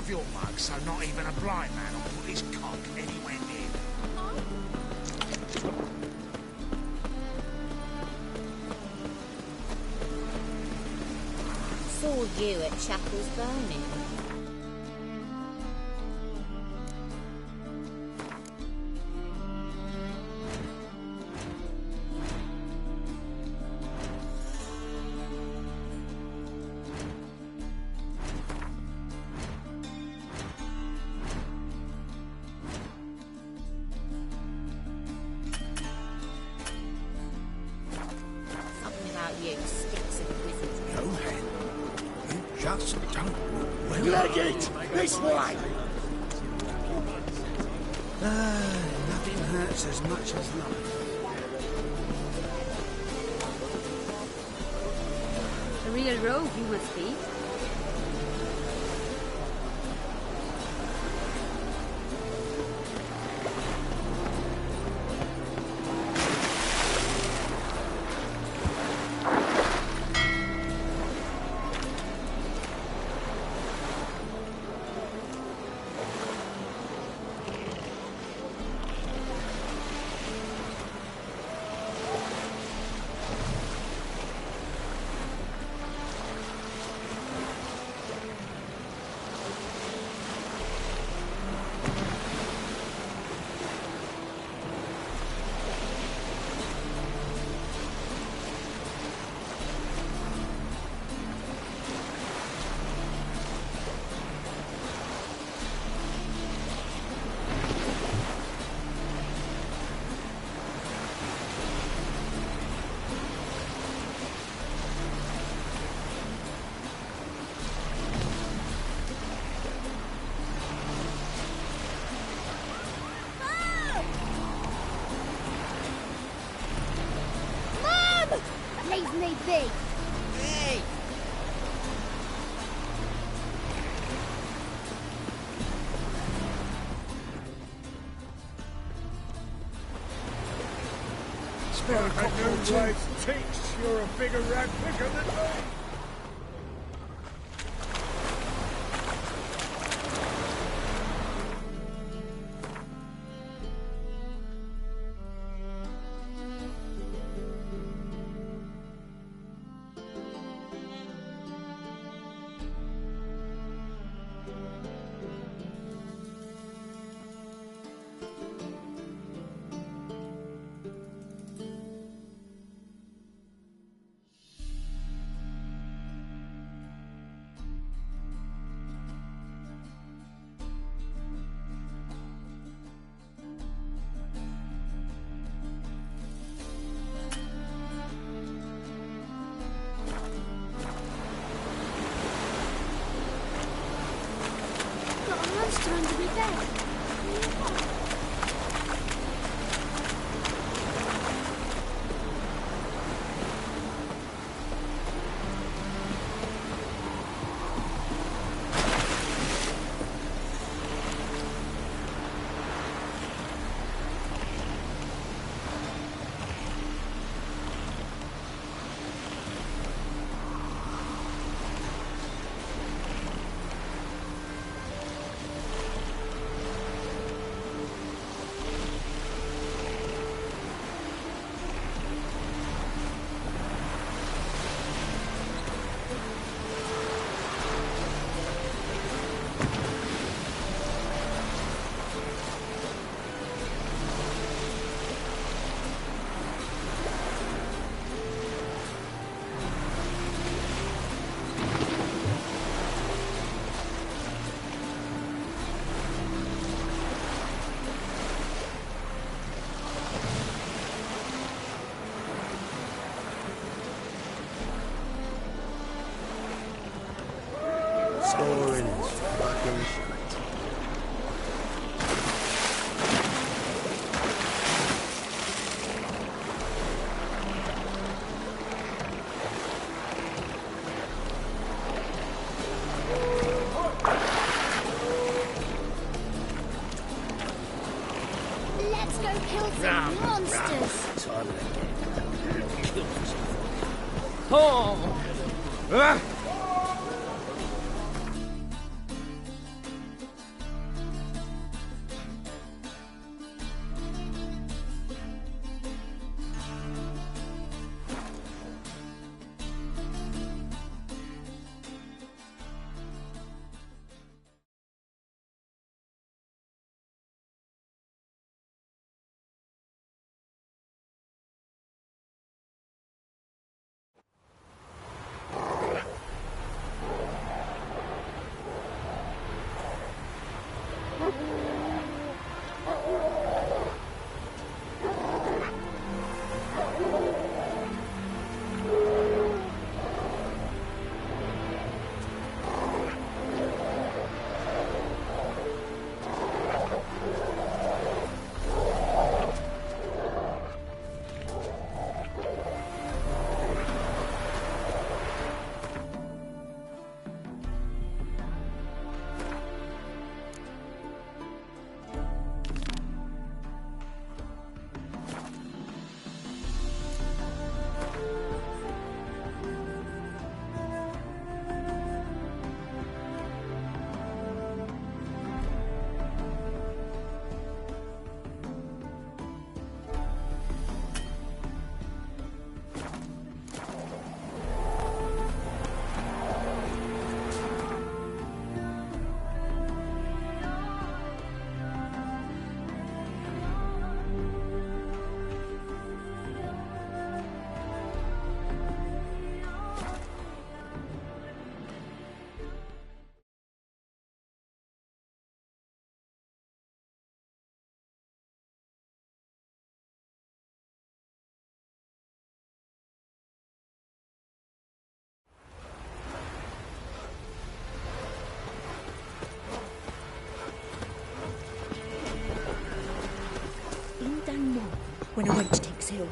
Speaker 13: of your mug so not even a blind man will put his cock anywhere near.
Speaker 2: Saw you at Chapel's Burning. Something about you sticks in the wizard's head.
Speaker 1: Johan, you just don't look well.
Speaker 15: Leg it! This way!
Speaker 12: Nothing hurts as much as life.
Speaker 10: A real rogue you must be.
Speaker 7: Leave me be!
Speaker 16: Hey!
Speaker 5: Thinks you're a bigger rat picker than me.
Speaker 7: Got a monster under my bed.
Speaker 1: Snoring is fucking shite.
Speaker 7: Let's go kill some monsters!
Speaker 12: Time again.
Speaker 8: Oh! Ah!
Speaker 10: When a wench takes ill.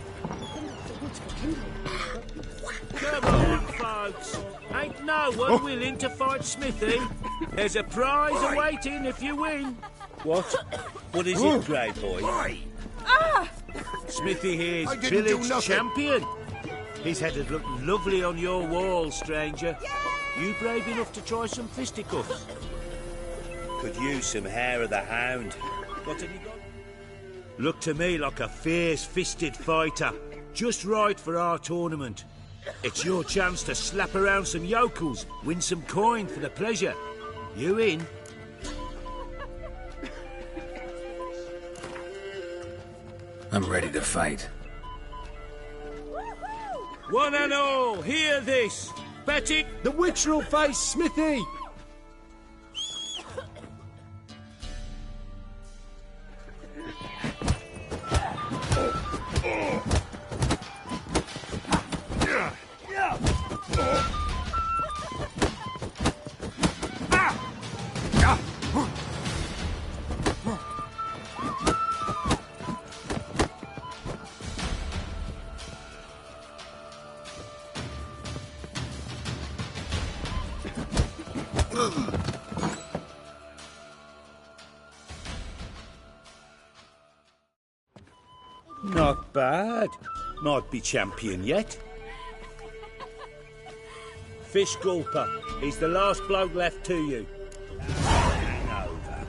Speaker 5: Come on, folks. Ain't no one willing to fight Smithy. There's a prize awaiting if you win.
Speaker 12: What? What is it, Grey Boy?
Speaker 5: Smithy here's
Speaker 15: I didn't do
Speaker 5: village
Speaker 15: nothing.
Speaker 5: champion. His head'd look lovely on your wall, stranger. You brave enough to try some fisticuffs?
Speaker 12: Could use some hair of the hound. What have you got?
Speaker 5: Look to me like a fierce-fisted fighter. Just right for our tournament. It's your chance to slap around some yokels, win some coin for the pleasure. You in?
Speaker 3: I'm ready to fight.
Speaker 5: One and all, hear this. Bet it
Speaker 17: The witch will face Smithy!
Speaker 5: Not bad. Might be champion yet. Fish Gulper. He's the last bloke left to you. Hang over.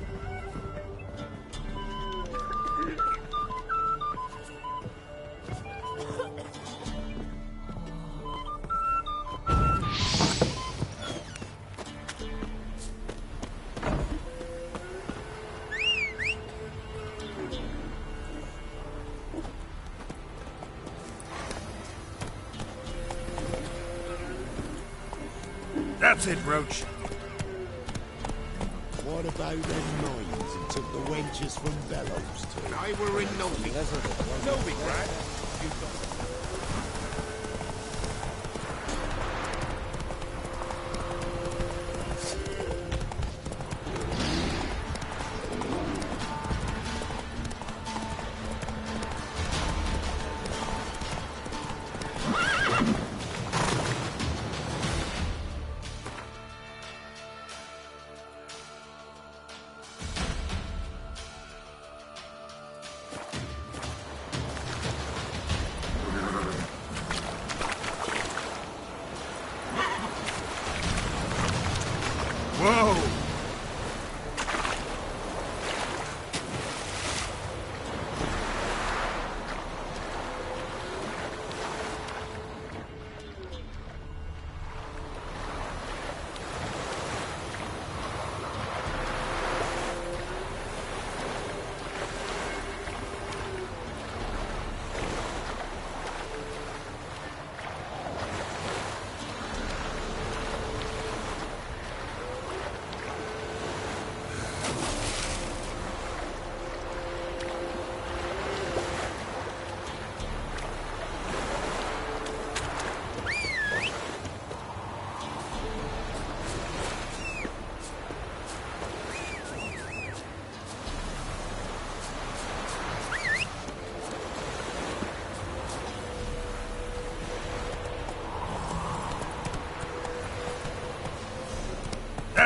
Speaker 3: That's it, Roach.
Speaker 15: What about them mines and took the wenches from Bellows to?
Speaker 3: I were in Novi. Novi, Brad.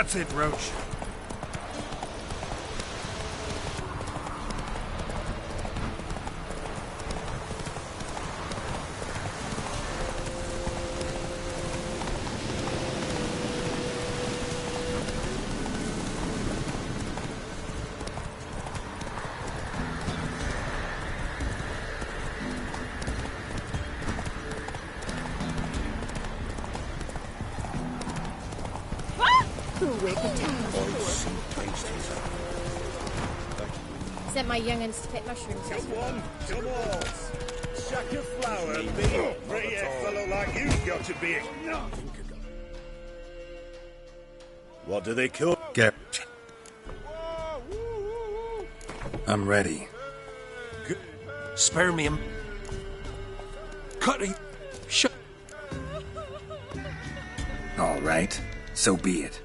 Speaker 3: That's it, Roach.
Speaker 11: Sent my young'uns to pick mushrooms.
Speaker 5: Come on. Sack of flour, be pretty a fellow like you've got to be. What do they call?
Speaker 3: Garrett. I'm ready.
Speaker 17: Spare me him. Cutty. Shut.
Speaker 3: All right. So be it.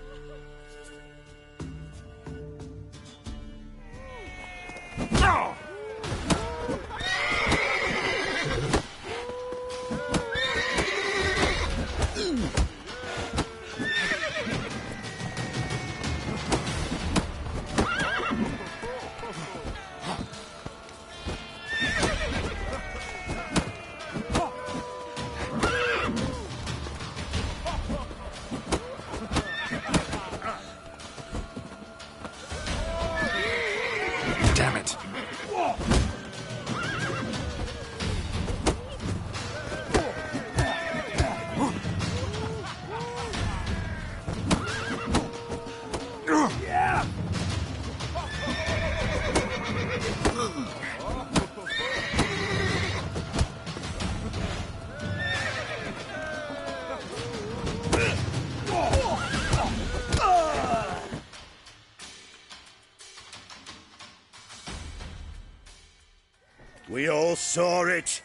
Speaker 3: Damn it.
Speaker 5: We all saw it.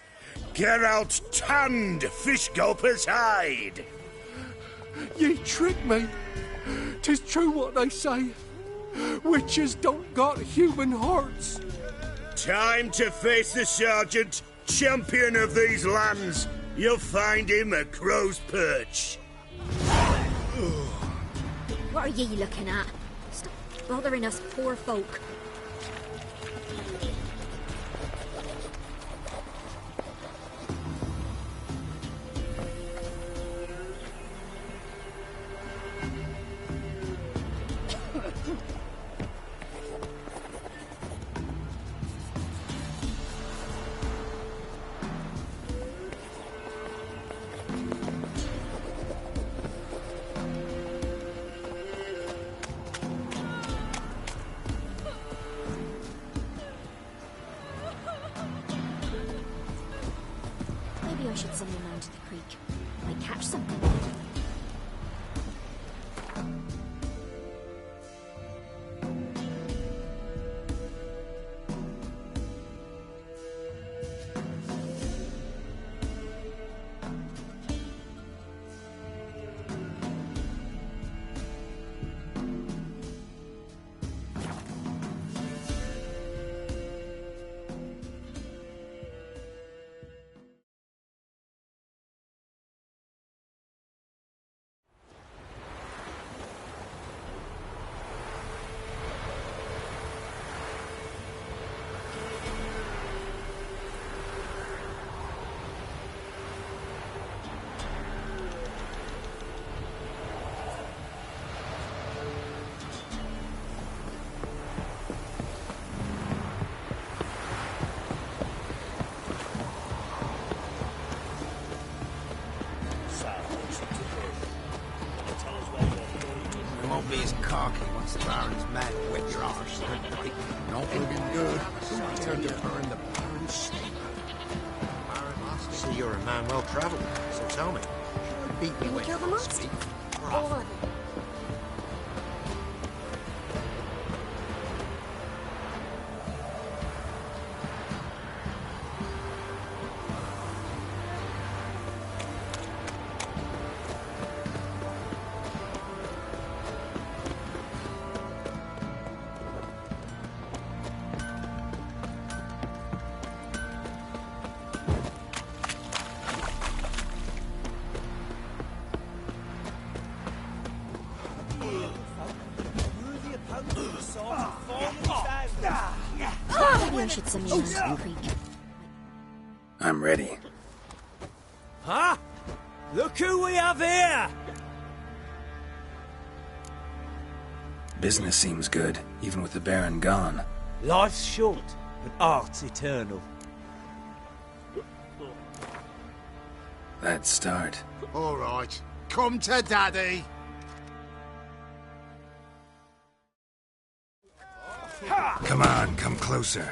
Speaker 5: Geralt tanned Fish Gulper's hide.
Speaker 17: Ye tricked me. 'Tis true what they say. Witches don't got human hearts.
Speaker 5: Time to face the sergeant, champion of these lands. You'll find him at Crow's Perch.
Speaker 2: What are ye looking at? Stop bothering us poor folk. Maybe I should send them down to the creek. Might catch something.
Speaker 13: Be as cocky once the Baron's mad wet your arse. Not looking good. Turned to burn the Baron's steak. See, you're a man well travelled, so tell me. Beat me
Speaker 2: Can we kill the monster? All of it. where should some young creek?
Speaker 3: I'm ready.
Speaker 18: Huh? Look who we have here!
Speaker 3: Business seems good, even with the Baron gone.
Speaker 18: Life's short, but art's eternal.
Speaker 3: Let's start.
Speaker 13: All right, come to Daddy.
Speaker 3: Come on, come closer.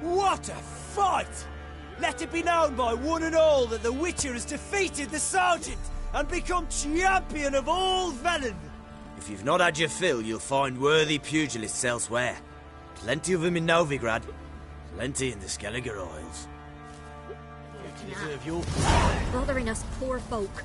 Speaker 18: What a fight! Let it be known by one and all that the Witcher has defeated the Sergeant and become champion of all Velen. If you've not had your fill, you'll find worthy pugilists elsewhere. Plenty of them in Novigrad, plenty in the Skelliger Isles. You deserve your...
Speaker 2: Bothering us poor folk.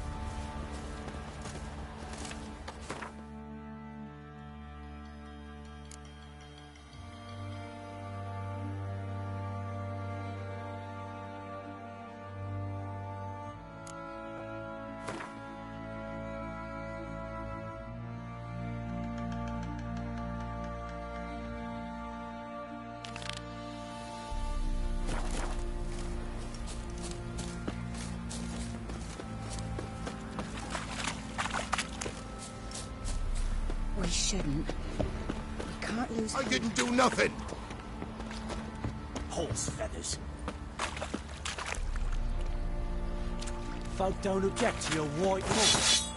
Speaker 9: We shouldn't. We can't lose...
Speaker 13: I didn't do nothing.
Speaker 18: Horse feathers. Folk don't object to your white horse.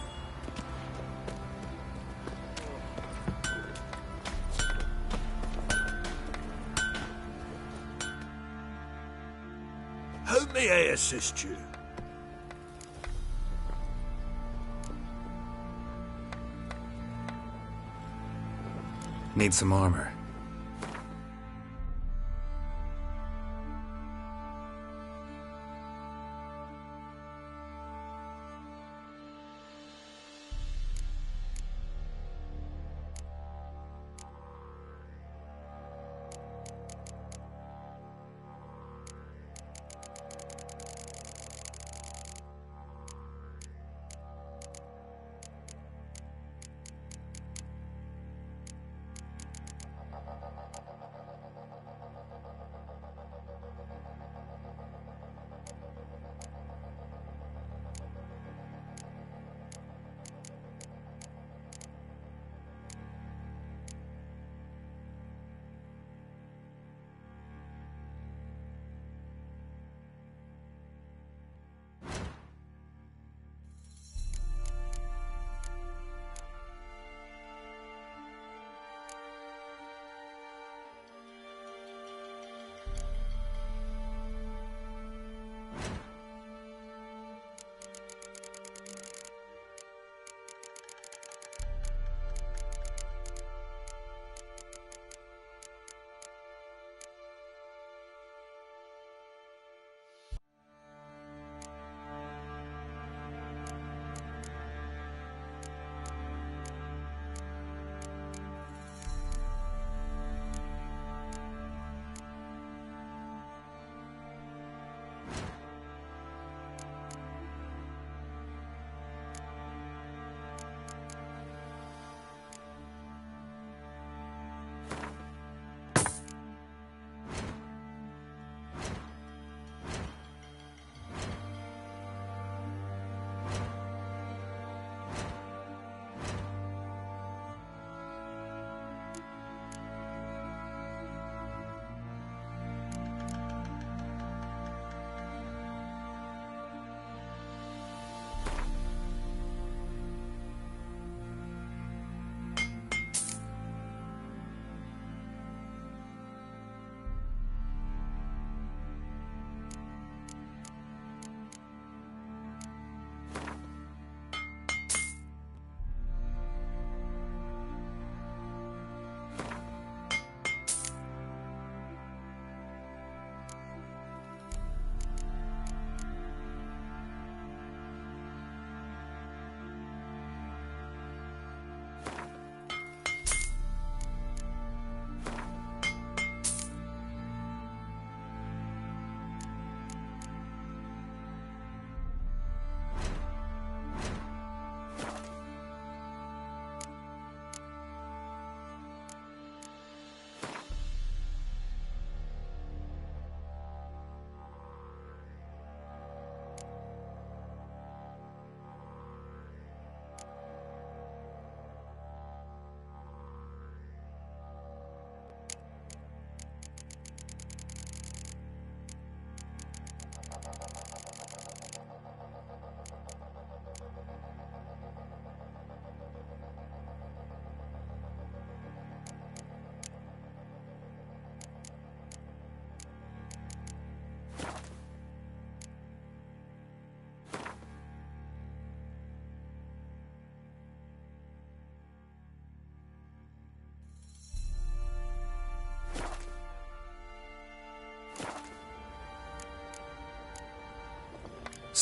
Speaker 18: How may I assist you?
Speaker 3: Need some armor.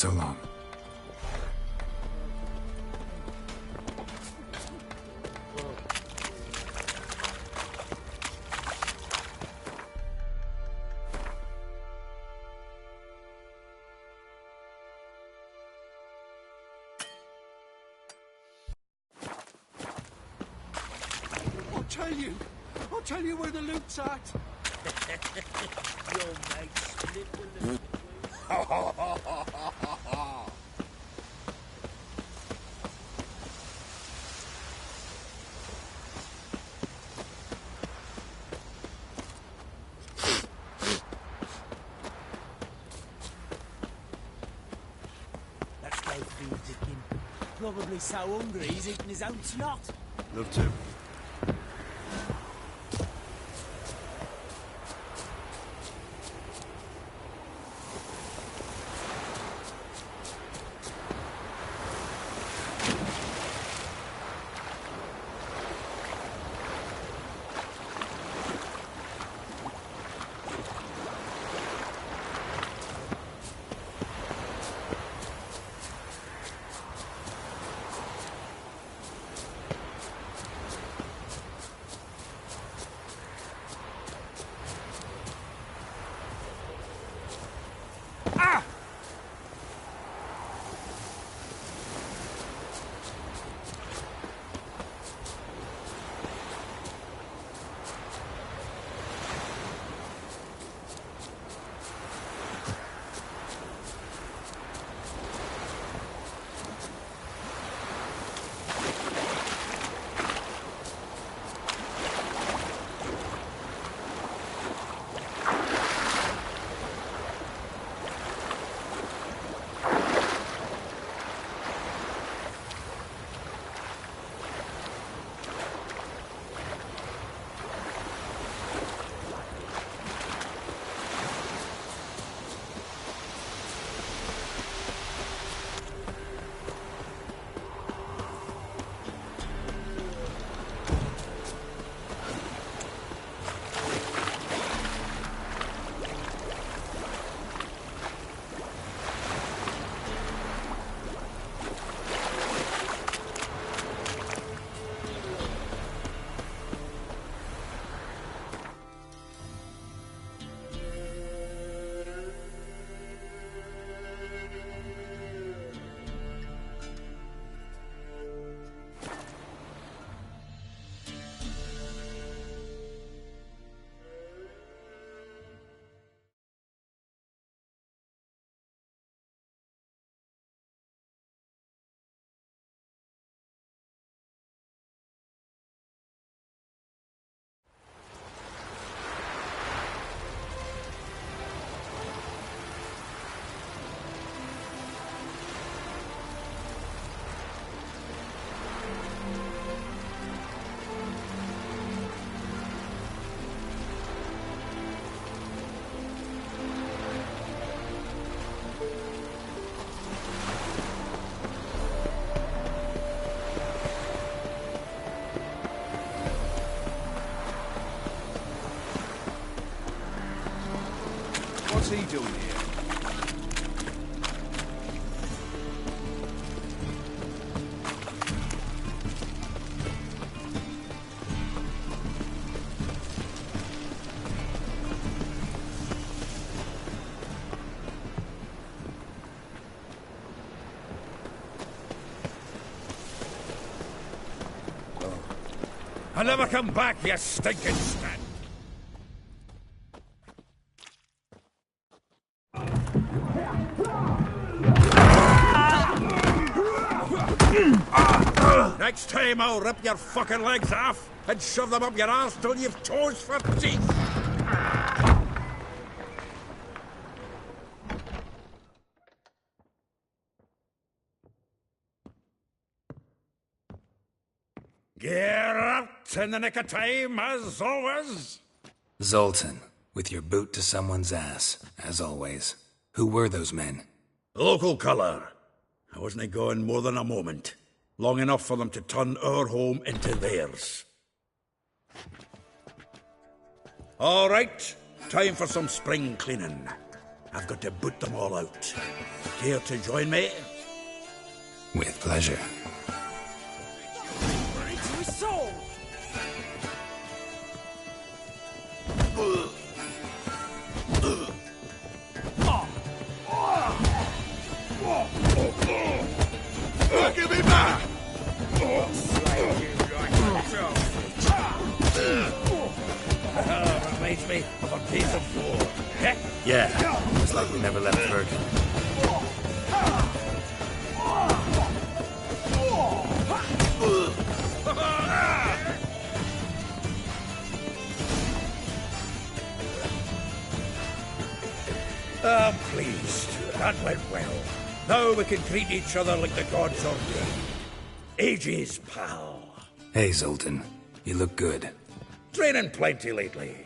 Speaker 3: So long.
Speaker 17: I'll tell you where the loot's at.
Speaker 18: Your mate split the loot. Let's go feed Dickin. Probably so hungry he's eating his own snot.
Speaker 5: Love to. What's he doing here?
Speaker 14: I'll never come back, you stinking stat! Next time I'll rip your fucking legs off and shove them up your arse till you've toes for teeth! Get out in the nick of time, as always!
Speaker 3: Zoltan, with your boot to someone's ass, as always. Who were those men?
Speaker 12: Local colour. I wasn't going more than a moment. Long enough for them to turn our home into theirs. All right, time for some spring cleaning. I've got to boot them all out. Care to join me?
Speaker 3: With pleasure.
Speaker 18: Into his soul!
Speaker 15: Give me back!
Speaker 12: Reminds me of a ps4.
Speaker 3: Yeah, it's like we never left Virgin.
Speaker 12: I'm pleased. That went well. Now we can treat each other like the gods ordained. Ages, pal.
Speaker 3: Hey, Zoltan. You look good.
Speaker 12: Training plenty lately.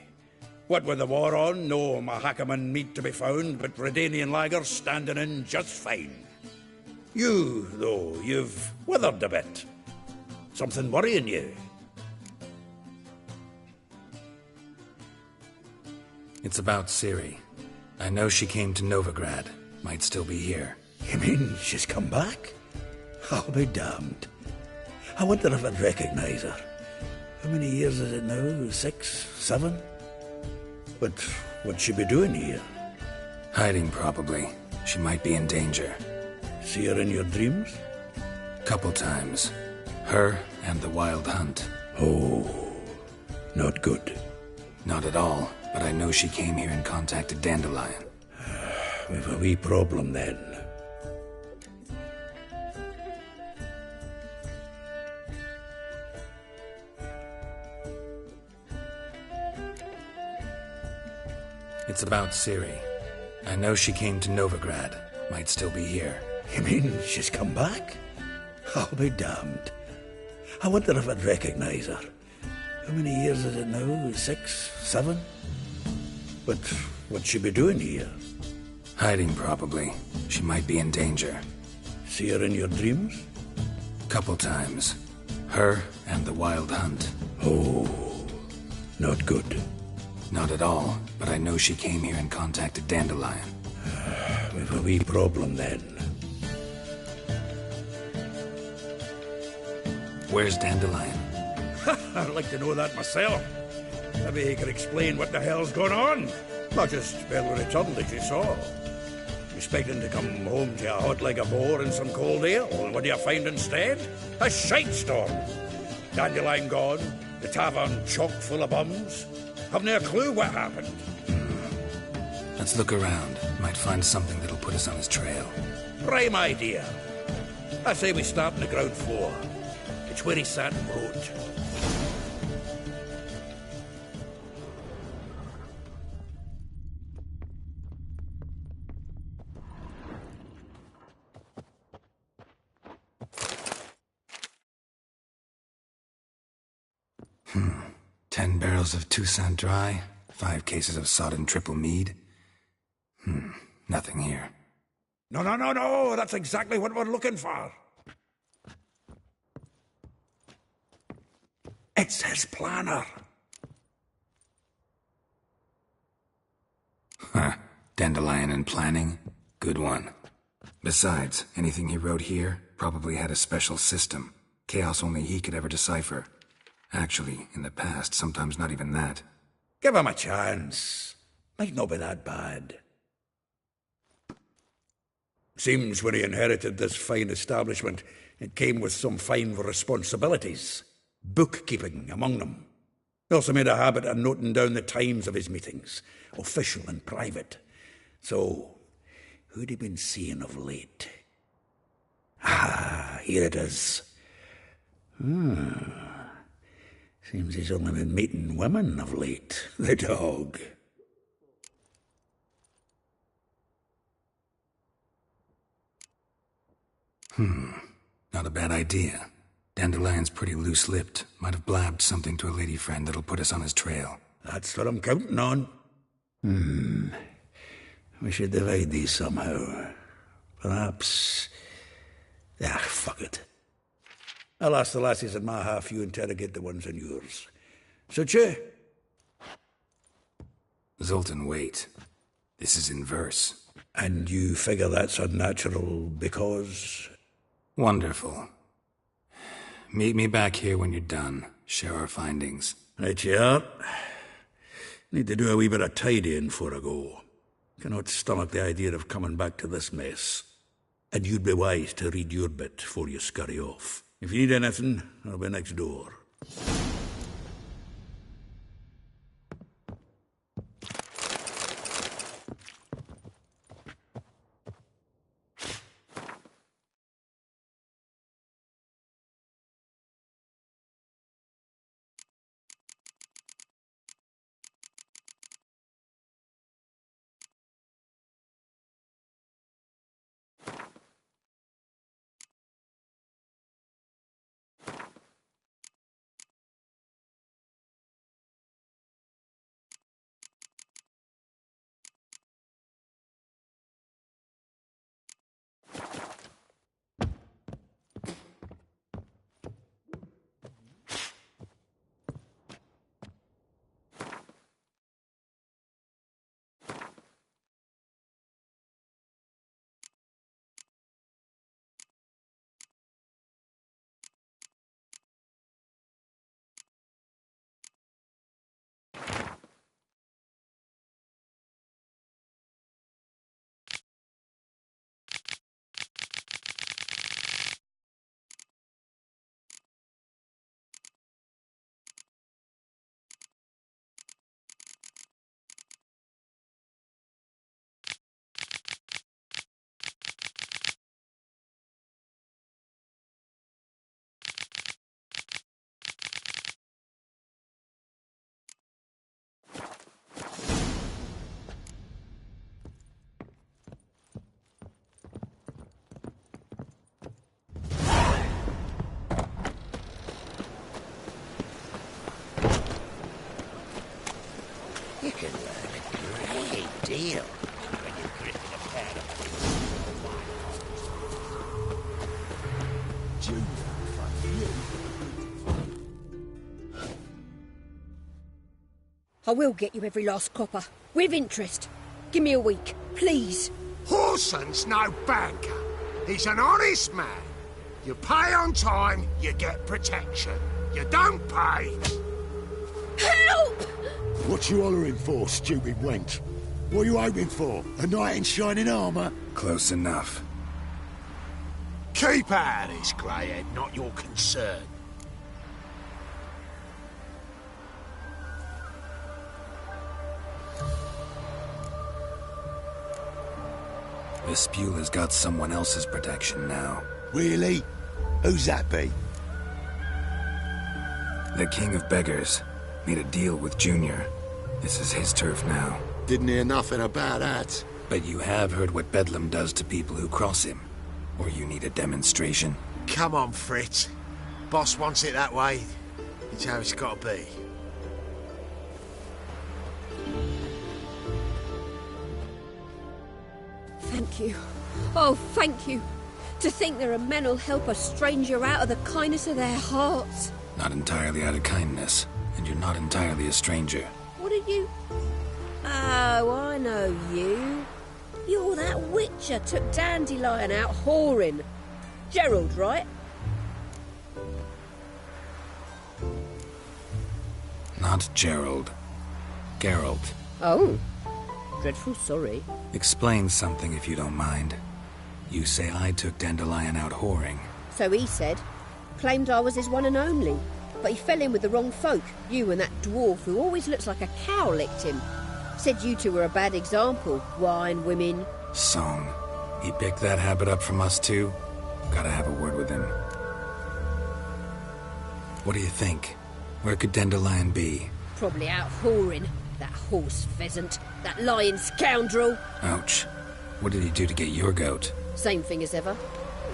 Speaker 12: What with the war on, no Mahakaman meat to be found, but Redanian lagers standing in just fine. You, though, you've withered a bit. Something worrying you?
Speaker 3: It's about Ciri. I know she came to Novigrad. Might still be here.
Speaker 12: You mean she's come back? I'll be damned. I wonder if I'd recognize her. How many years is it now? 6, 7? But what'd she be doing here?
Speaker 3: Hiding, probably. She might be in danger.
Speaker 12: See her in your dreams?
Speaker 3: Couple times. Her and the Wild Hunt.
Speaker 12: Oh, not good.
Speaker 3: Not at all, but I know she came here and contacted Dandelion.
Speaker 12: We've a wee problem then.
Speaker 3: It's about Ciri. I know she came to Novigrad. Might still be here.
Speaker 12: You mean she's come back? I'll be damned. I wonder if I'd recognize her. How many years is it now? 6, 7? But what'd she be doing here?
Speaker 3: Hiding, probably. She might be in danger.
Speaker 12: See her in your dreams?
Speaker 3: Couple times. Her and the Wild Hunt.
Speaker 12: Oh, not good.
Speaker 3: Not at all, but I know she came here and contacted Dandelion.
Speaker 12: We've a wee problem then.
Speaker 3: Where's Dandelion?
Speaker 12: I'd like to know that myself. Maybe he could explain what the hell's going on. Not just Bella returned as you saw. Expecting to come home to a hot like a boar and some cold ale, and what do you find instead? A shite storm. Dandelion gone, the tavern chock full of bums. Haven't a clue what happened.
Speaker 3: Let's look around. Might find something that'll put us on his trail.
Speaker 12: Prime idea. I say we start on the ground floor. It's where he sat and wrote.
Speaker 3: Hmm. 10 barrels of Toussaint Dry, 5 cases of sodden triple mead. Nothing here.
Speaker 12: No, that's exactly what we're looking for. It's his planner.
Speaker 3: Huh. Dandelion and planning? Good one. Besides, anything he wrote here probably had a special system. Chaos only he could ever decipher. Actually, in the past, sometimes not even that.
Speaker 12: Give him a chance. Might not be that bad. Seems when he inherited this fine establishment, it came with some fine responsibilities. Bookkeeping among them. He also made a habit of noting down the times of his meetings, official and private. So, who'd he been seeing of late? Ah, here it is. Seems he's only been meeting women of late, the dog.
Speaker 3: Not a bad idea. Dandelion's pretty loose-lipped. Might have blabbed something to a lady friend that'll put us on his trail.
Speaker 12: That's what I'm counting on. We should divide these somehow. Perhaps... fuck it. I'll ask the lassies in my half, you interrogate the ones in yours. Suit you?
Speaker 3: Zoltan, wait. This is in verse.
Speaker 5: And you figure that's unnatural because...
Speaker 3: Wonderful. Meet me back here when you're done. Share our findings.
Speaker 5: Right you are. Need to do a wee bit of tidying before I go. Cannot stomach the idea of coming back to this mess. And you'd be wise to read your bit before you scurry off. If you need anything, I'll be next door.
Speaker 15: You can learn a great deal when you're gripping a pair of
Speaker 19: I will get you every last copper, with interest. Give me a week, please.
Speaker 17: Horson's no banker. He's an honest man. You pay on time, you get protection. You don't pay...
Speaker 19: Help!
Speaker 15: What you hollering for, stupid wench? What are you hoping for? A knight in shining armour?
Speaker 3: Close enough.
Speaker 17: Keep out of this, greyhead, not your concern.
Speaker 3: Vespula's got someone else's protection now.
Speaker 15: Really? Who's that be?
Speaker 3: The King of Beggars made a deal with Junior. This is his turf now.
Speaker 15: Didn't hear nothing about that.
Speaker 3: But you have heard what Bedlam does to people who cross him. Or you need a demonstration?
Speaker 17: Come on, Fritz. Boss wants it that way. It's how it's got to be.
Speaker 19: Thank you. Oh, thank you. To think there are men who'll help a stranger out of the kindness of their hearts.
Speaker 3: Not entirely out of kindness, and you're not entirely a stranger.
Speaker 19: What are you... Oh, I know you. You're that witcher took Dandelion out whoring. Gerald, right?
Speaker 3: Not Gerald. Geralt.
Speaker 19: Oh. Dreadful sorry.
Speaker 3: Explain something if you don't mind. You say I took Dandelion out whoring.
Speaker 19: So he said. Claimed I was his one and only. But he fell in with the wrong folk. You and that dwarf who always looks like a cow licked him. Said you two were a bad example. Wine, women.
Speaker 3: Song. He picked that habit up from us too? Gotta have a word with him. What do you think? Where could Dandelion be?
Speaker 19: Probably out whoring. That horse pheasant. That lying scoundrel.
Speaker 3: Ouch. What did he do to get your goat?
Speaker 19: Same thing as ever.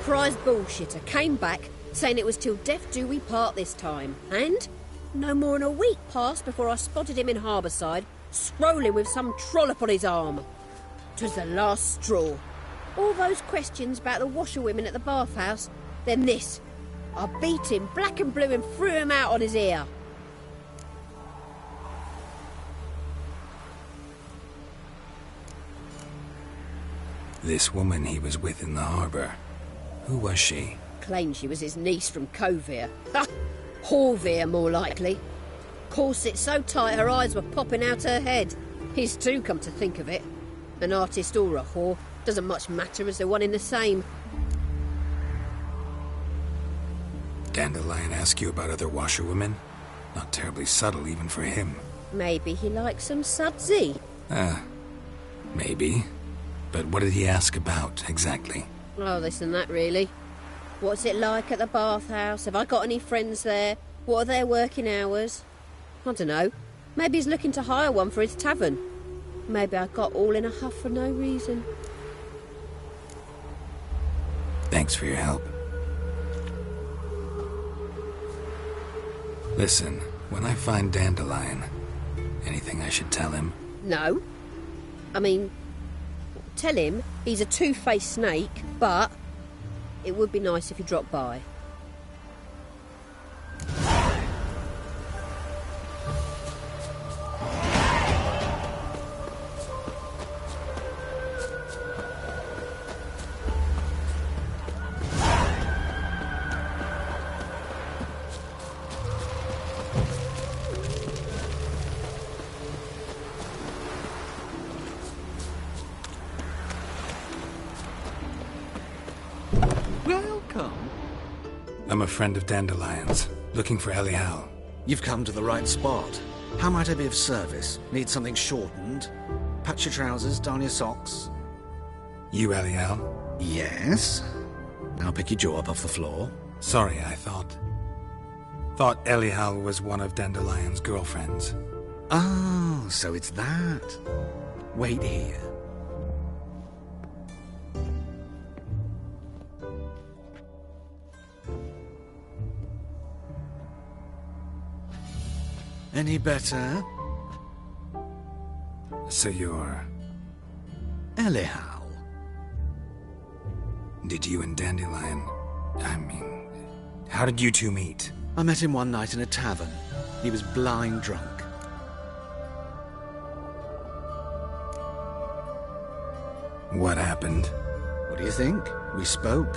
Speaker 19: Prize bullshitter came back, saying it was till death do we part this time. And no more than a week passed before I spotted him in Harbourside, scrolling with some trollop on his arm. 'Twas the last straw. All those questions about the washerwomen at the bathhouse, then this. I beat him black and blue and threw him out on his ear.
Speaker 3: This woman he was with in the harbor. Who was she?
Speaker 19: Claimed she was his niece from Covere. Ha! Horvere, more likely. Corset so tight her eyes were popping out her head. His too, come to think of it. An artist or a whore doesn't much matter as they're one in the same.
Speaker 3: Dandelion ask you about other washerwomen? Not terribly subtle even for him.
Speaker 19: Maybe he likes some sudsy.
Speaker 3: Maybe. But what did he ask about, exactly?
Speaker 19: Oh, this and that, really. What's it like at the bathhouse? Have I got any friends there? What are their working hours? I don't know. Maybe he's looking to hire one for his tavern. Maybe I got all in a huff for no reason.
Speaker 3: Thanks for your help. Listen, when I find Dandelion, anything I should tell him?
Speaker 19: No. I mean, tell him he's a two-faced snake, but it would be nice if he dropped by.
Speaker 3: I'm a friend of Dandelion's, looking for Elial.
Speaker 20: You've come to the right spot. How might I be of service? Need something shortened? Patch your trousers, darn your socks.
Speaker 3: You Elial?
Speaker 20: Yes. Now pick your jaw up off the floor.
Speaker 3: Sorry, I thought Elial was one of Dandelion's girlfriends.
Speaker 20: Oh, so it's that. Wait here. Any better?
Speaker 3: So you're...
Speaker 20: Elial.
Speaker 3: Did you and Dandelion... how did you two meet?
Speaker 20: I met him one night in a tavern. He was blind drunk.
Speaker 3: What happened?
Speaker 20: What do you think? We spoke.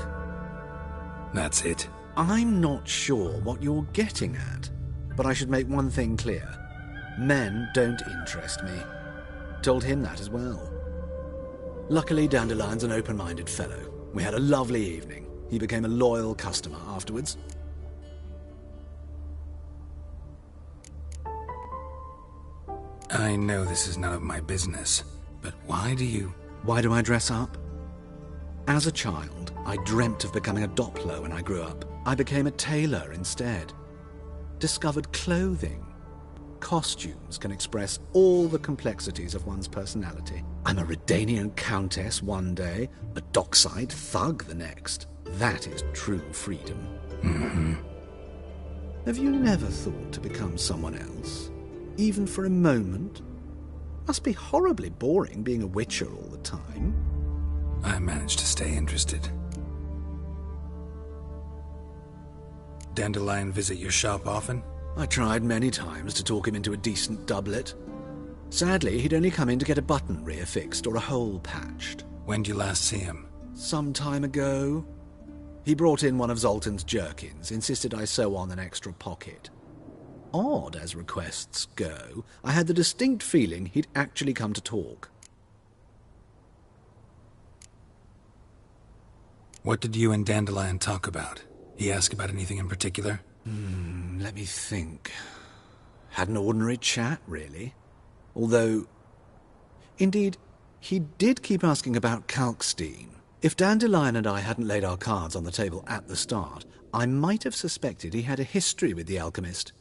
Speaker 3: That's it?
Speaker 20: I'm not sure what you're getting at. But I should make one thing clear. Men don't interest me. Told him that as well. Luckily, Dandelion's an open-minded fellow. We had a lovely evening. He became a loyal customer afterwards.
Speaker 3: I know this is none of my business, but why do
Speaker 20: I dress up? As a child, I dreamt of becoming a Doppler when I grew up. I became a tailor instead. Discovered clothing. Costumes can express all the complexities of one's personality. I'm a Redanian countess one day, a dockside thug the next. That is true freedom.
Speaker 3: Mm-hmm.
Speaker 20: Have you never thought to become someone else? Even for a moment? Must be horribly boring being a witcher all the time.
Speaker 3: I managed to stay interested. Dandelion visit your shop often?
Speaker 20: I tried many times to talk him into a decent doublet. Sadly, he'd only come in to get a button reaffixed or a hole patched.
Speaker 3: When did you last see him?
Speaker 20: Some time ago. He brought in one of Zoltan's jerkins, insisted I sew on an extra pocket. Odd as requests go, I had the distinct feeling he'd actually come to talk.
Speaker 3: What did you and Dandelion talk about? He asked about anything in particular?
Speaker 20: Let me think. Had an ordinary chat, really. Although, indeed, he did keep asking about Kalkstein. If Dandelion and I hadn't laid our cards on the table at the start, I might have suspected he had a history with the alchemist.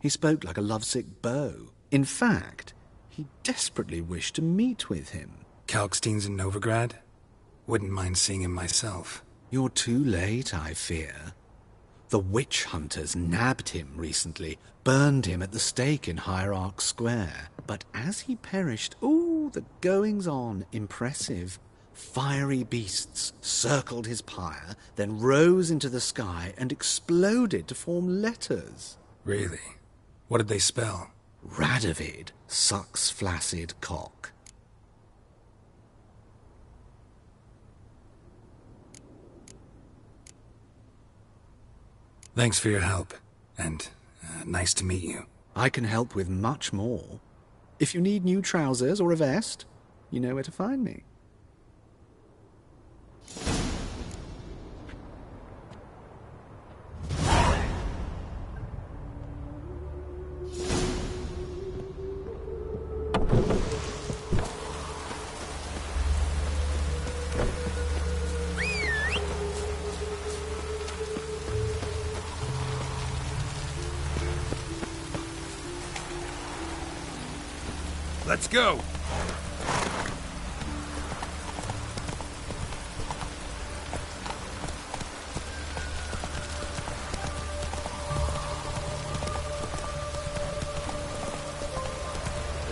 Speaker 20: He spoke like a lovesick beau. In fact, he desperately wished to meet with him.
Speaker 3: Kalkstein's in Novigrad? Wouldn't mind seeing him myself.
Speaker 20: You're too late, I fear. The witch hunters nabbed him recently, burned him at the stake in Hierarch Square. But as he perished, the goings-on, impressive. Fiery beasts circled his pyre, then rose into the sky and exploded to form letters.
Speaker 3: Really? What did they spell?
Speaker 20: Radovid sucks flaccid cock.
Speaker 3: Thanks for your help, and nice to meet you.
Speaker 20: I can help with much more. If you need new trousers or a vest, you know where to find me.
Speaker 3: Let's go!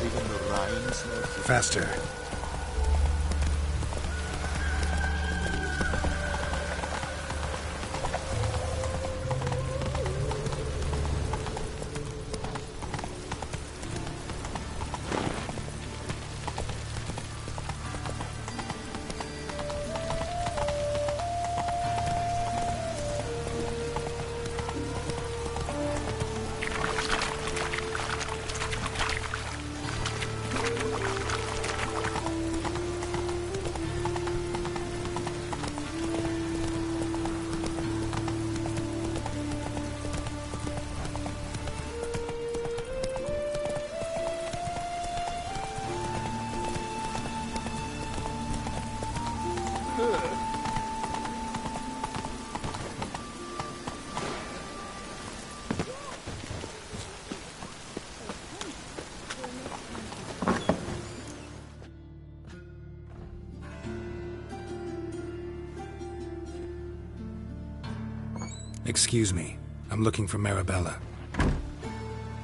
Speaker 15: Even the rain smells.
Speaker 3: Faster. Excuse me. I'm looking for Marabella.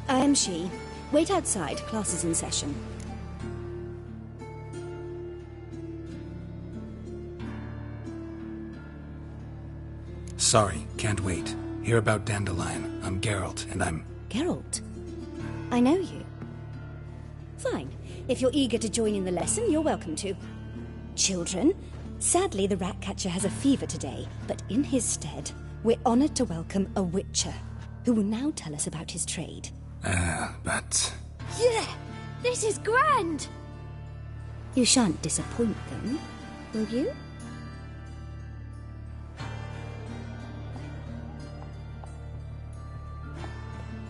Speaker 10: I am she. Wait outside. Class is in session.
Speaker 3: Sorry, can't wait. Hear about Dandelion. I'm Geralt, and I'm...
Speaker 10: Geralt? I know you. Fine. If you're eager to join in the lesson, you're welcome to. Children, sadly the Ratcatcher has a fever today, but in his stead, we're honoured to welcome a Witcher, who will now tell us about his trade.
Speaker 3: But...
Speaker 7: Yeah! This is grand!
Speaker 10: You shan't disappoint them, will you?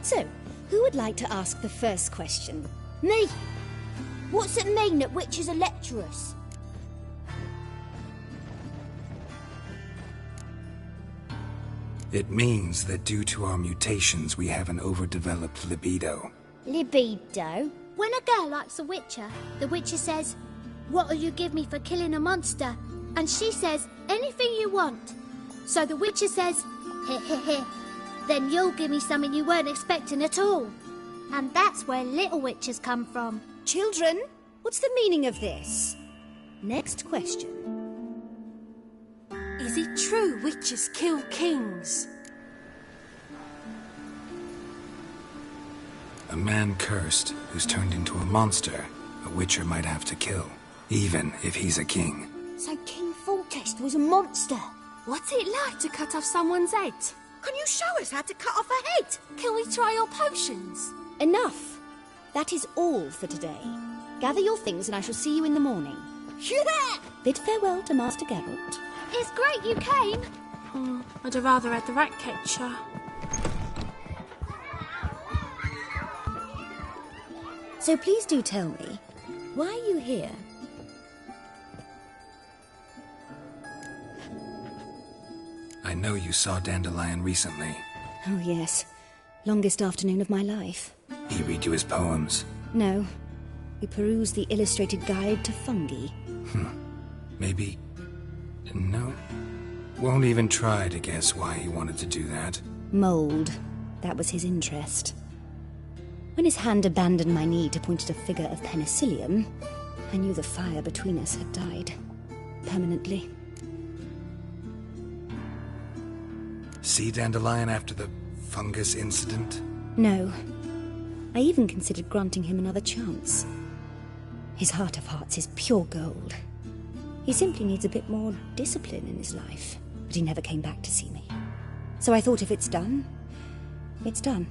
Speaker 10: So, who would like to ask the first question?
Speaker 7: Me! What's it mean that witches are lecturers?
Speaker 3: It means that due to our mutations, we have an overdeveloped libido.
Speaker 7: Libido? When a girl likes a witcher, the witcher says, "What'll you give me for killing a monster?" And she says, "Anything you want." So the witcher says, "Heh heh heh. Then you'll give me something you weren't expecting at all." And that's where little witches come from.
Speaker 10: Children, what's the meaning of this? Next question.
Speaker 7: Is it true witches kill kings?
Speaker 3: A man cursed who's turned into a monster, a witcher might have to kill, even if he's a king.
Speaker 7: So King Foltest was a monster. What's it like to cut off someone's head? Can you show us how to cut off a head? Can we try your potions?
Speaker 10: Enough. That is all for today. Gather your things and I shall see you in the morning.
Speaker 7: Yeah!
Speaker 10: Bid farewell to Master Geralt.
Speaker 7: It's great you came. I'd have rather had the Ratcatcher.
Speaker 10: So please do tell me, why are you here?
Speaker 3: I know you saw Dandelion recently.
Speaker 10: Oh yes, longest afternoon of my life.
Speaker 3: He read you his poems.
Speaker 10: No, we perused the illustrated guide to fungi.
Speaker 3: Maybe... No. Won't even try to guess why he wanted to do that.
Speaker 10: Mould. That was his interest. When his hand abandoned my knee to point at a figure of penicillium, I knew the fire between us had died. Permanently.
Speaker 3: See Dandelion after the fungus incident?
Speaker 10: No. I even considered granting him another chance. His heart of hearts is pure gold. He simply needs a bit more discipline in his life. But he never came back to see me. So I thought if it's done, it's done.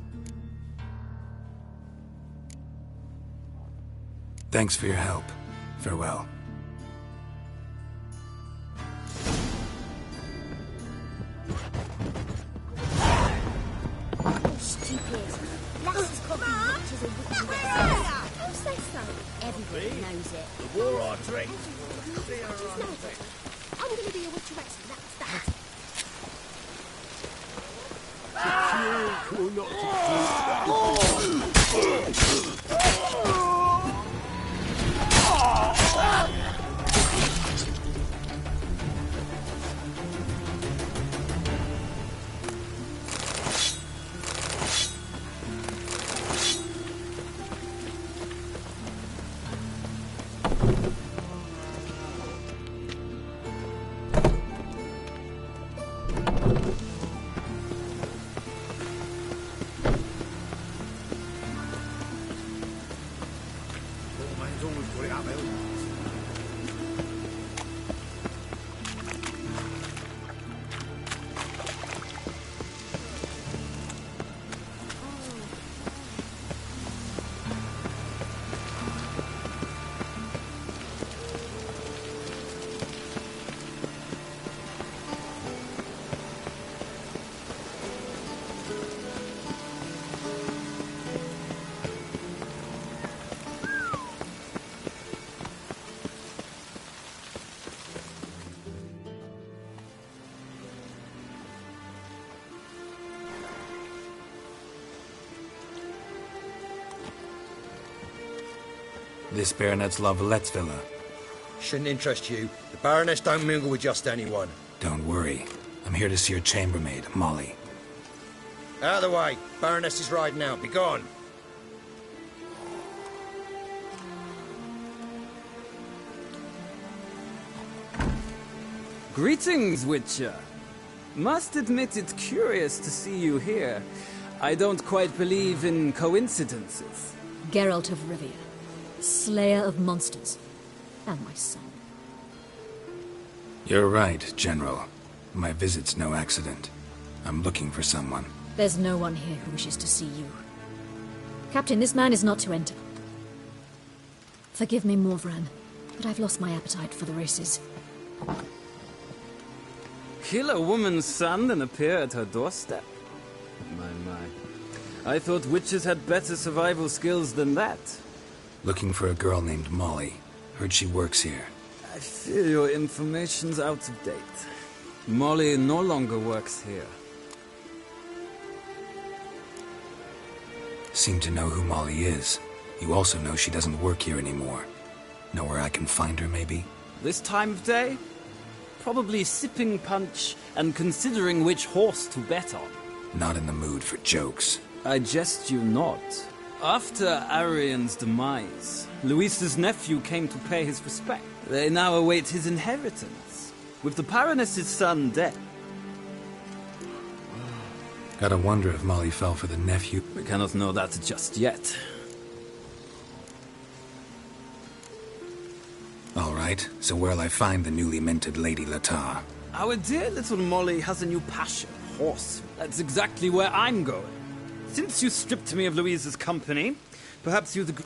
Speaker 3: Thanks for your help. Farewell.
Speaker 7: Stupid. Lass's coffee witches and witches. Who says so? Everybody knows it.
Speaker 12: The war I drink.
Speaker 7: I'm going to be a witcheress, and that's that.
Speaker 3: This Baronet's La Vallette's villa.
Speaker 13: Shouldn't interest you. The Baroness don't mingle with just anyone.
Speaker 3: Don't worry. I'm here to see your chambermaid, Molly.
Speaker 13: Out of the way. Baroness is riding out. Be gone.
Speaker 21: Greetings, Witcher. Must admit it's curious to see you here. I don't quite believe in coincidences.
Speaker 22: Geralt of Rivia, slayer of monsters, and my son.
Speaker 3: You're right, General. My visit's no accident. I'm looking for someone.
Speaker 22: There's no one here who wishes to see you. Captain, this man is not to enter. Forgive me, Morvran, but I've lost my appetite for the races.
Speaker 21: Kill a woman's son and appear at her doorstep? My. I thought witches had better survival skills than that.
Speaker 3: Looking for a girl named Molly. Heard she works here.
Speaker 21: I fear your information's out of date. Molly no longer works here.
Speaker 3: Seem to know who Molly is. You also know she doesn't work here anymore. Know where I can find her, maybe?
Speaker 21: This time of day? Probably sipping punch and considering which horse to bet on.
Speaker 3: Not in the mood for jokes.
Speaker 21: I jest you not. After Arian's demise, Luis's nephew came to pay his respect. They now await his inheritance. With the Baroness's son dead.
Speaker 3: Gotta wonder if Molly fell for the nephew.
Speaker 21: We cannot know that just yet.
Speaker 3: All right, so where'll I find the newly minted Lady Latar?
Speaker 21: Our dear little Molly has a new passion, horse. That's exactly where I'm going. Since you stripped me of Louise's company, perhaps you'd agree...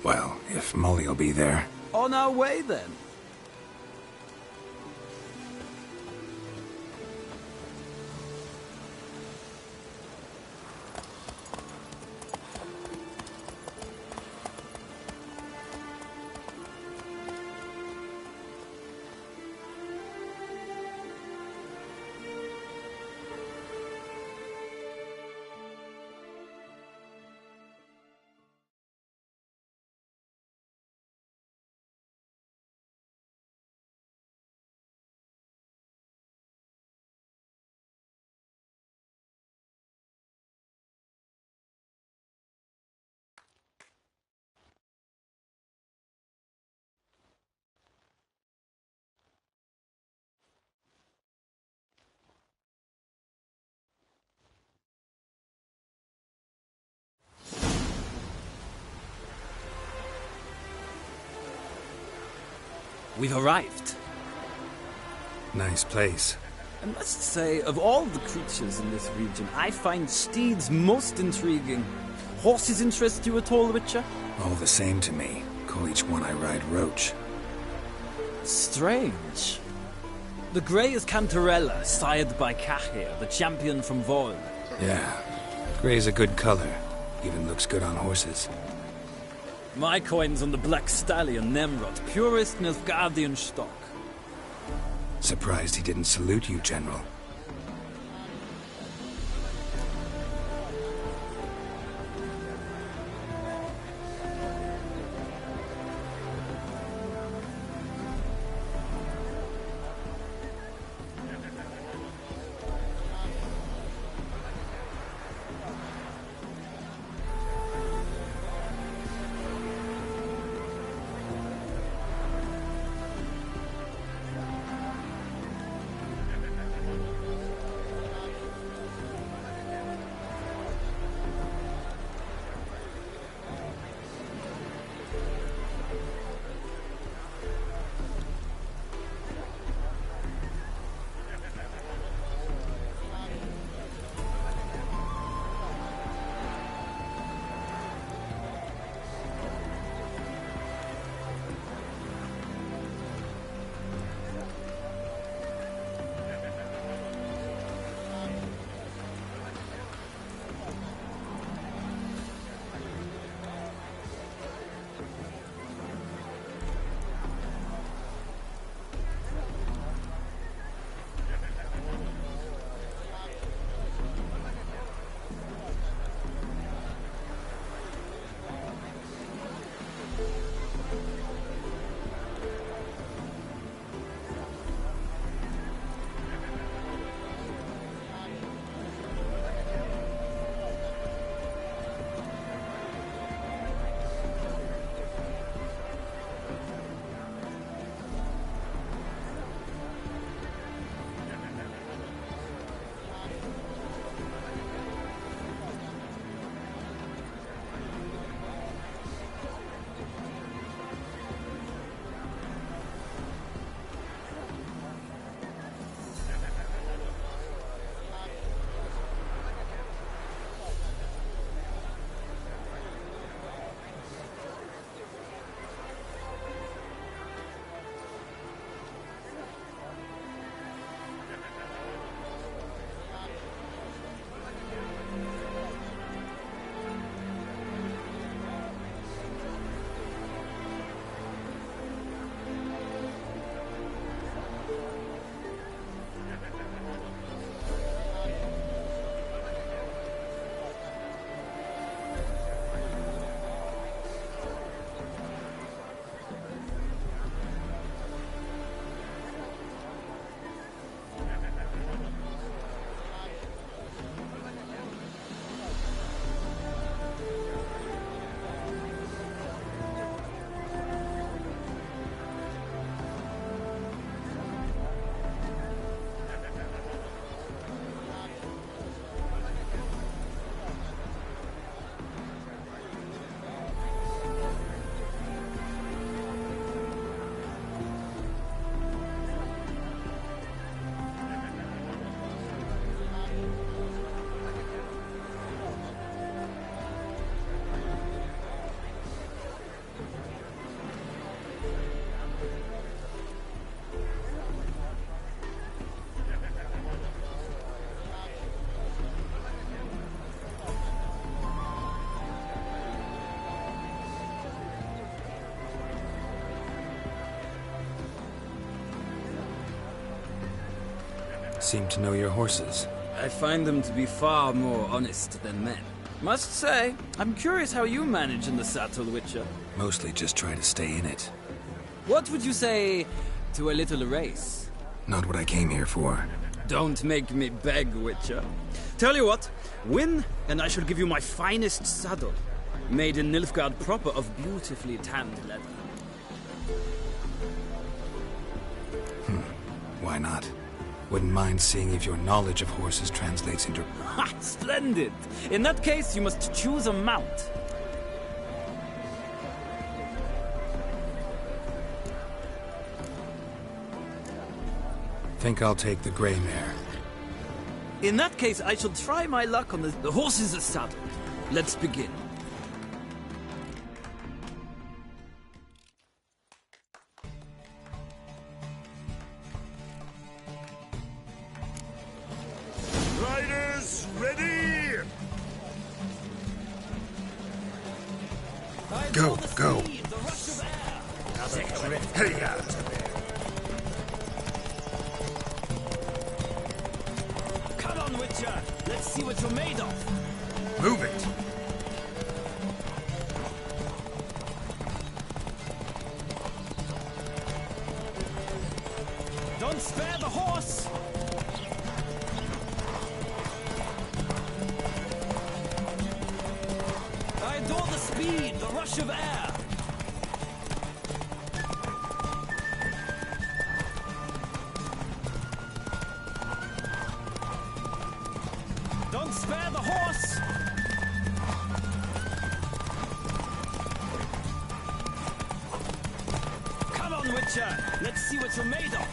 Speaker 3: Well, if Molly'll be there...
Speaker 21: On our way, then. We've arrived.
Speaker 3: Nice place.
Speaker 21: I must say, of all the creatures in this region, I find steeds most intriguing. Horses interest you at all, Witcher?
Speaker 3: All the same to me. Call each one I ride Roach.
Speaker 21: Strange. The grey is Cantarella, sired by Cahir, the champion from Vol.
Speaker 3: Yeah. Gray's a good color. Even looks good on horses.
Speaker 21: My coin's on the Black Stallion, Nemrod, purest Nilfgaardian stock.
Speaker 3: Surprised he didn't salute you, General. Seem to know your horses.
Speaker 21: I find them to be far more honest than men. Must say, I'm curious how you manage in the saddle, Witcher.
Speaker 3: Mostly just try to stay in it.
Speaker 21: What would you say to a little race?
Speaker 3: Not what I came here for.
Speaker 21: Don't make me beg, Witcher. Tell you what, win, and I shall give you my finest saddle. Made in Nilfgaard proper of beautifully tanned leather.
Speaker 3: Why not? Wouldn't mind seeing if your knowledge of horses translates into...
Speaker 21: Ha! Splendid! In that case, you must choose a mount.
Speaker 3: Think I'll take the grey mare.
Speaker 21: In that case, I shall try my luck on the horses are saddled. Let's begin.
Speaker 17: Riders, ready!
Speaker 3: Go, go.
Speaker 17: Hey,
Speaker 18: Come on, Witcher! Let's see what you're made of!
Speaker 3: Move it.
Speaker 18: Don't spare the horse! I adore the speed, the rush of air! Don't spare the horse! Come on, Witcher! Let's see what you're made of!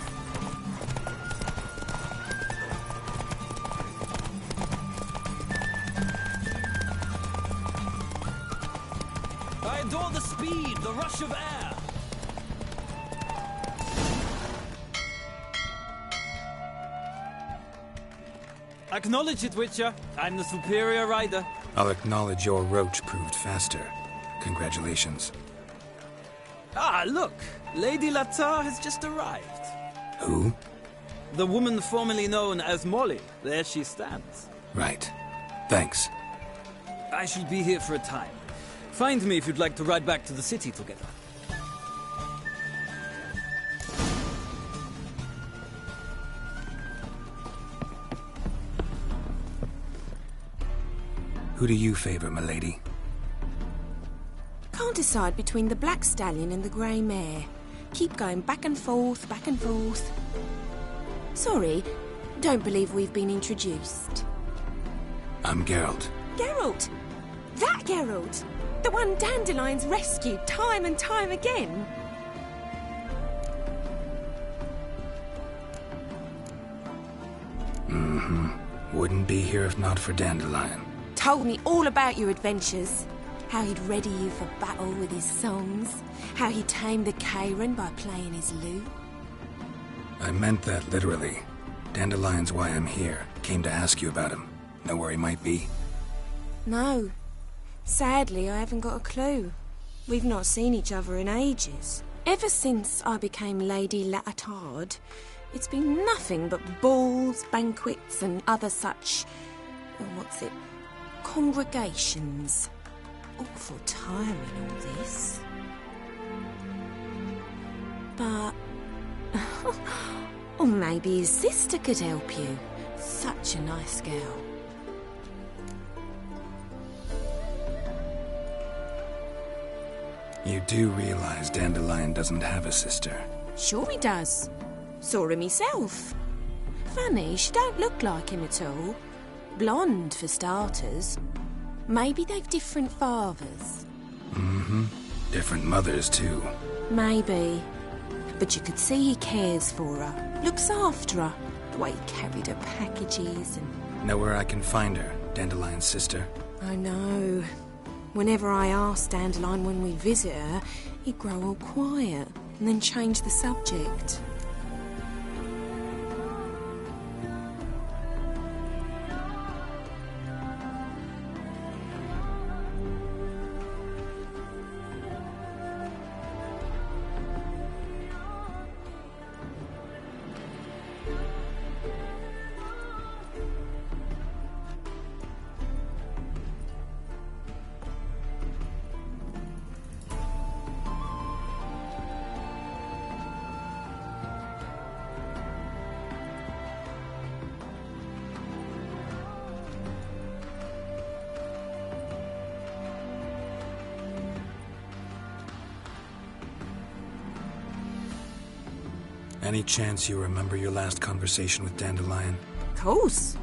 Speaker 18: I adore the speed, the rush of air! Acknowledge it, Witcher. I'm the superior rider.
Speaker 3: I'll acknowledge your roach proved faster. Congratulations.
Speaker 21: Ah, look! Lady Latar has just arrived.
Speaker 3: Who?
Speaker 21: The woman formerly known as Molly. There she stands.
Speaker 3: Right. Thanks.
Speaker 21: I shall be here for a time. Find me if you'd like to ride back to the city together.
Speaker 3: Who do you favor, milady?
Speaker 4: Can't decide between the black stallion and the grey mare. Keep going back and forth, back and forth. Sorry, don't believe we've been introduced.
Speaker 3: I'm Geralt.
Speaker 4: Geralt! That Geralt! The one Dandelion's rescued time and time again.
Speaker 3: Wouldn't be here if not for Dandelion.
Speaker 4: Told me all about your adventures. How he'd ready you for battle with his songs. How he tamed the Karen by playing his lute.
Speaker 3: I meant that literally. Dandelion's why I'm here. Came to ask you about him. Know where he might be?
Speaker 4: No. Sadly, I haven't got a clue. We've not seen each other in ages. Ever since I became Lady Latard, it's been nothing but balls, banquets, and other such... congregations. Awful tiring, all this. But... or maybe his sister could help you. Such a nice girl.
Speaker 3: You do realize Dandelion doesn't have a sister.
Speaker 4: Sure he does. Saw him myself. Funny, she don't look like him at all. Blonde, for starters. Maybe they've different fathers.
Speaker 3: Different mothers, too.
Speaker 4: Maybe. But you could see he cares for her. Looks after her. The way he carried her packages and...
Speaker 3: Know where I can find her, Dandelion's sister?
Speaker 4: I know. Whenever I asked Dandelion when we visit her, he'd grow all quiet and then change the subject.
Speaker 3: Any chance you remember your last conversation with Dandelion?
Speaker 4: Of course.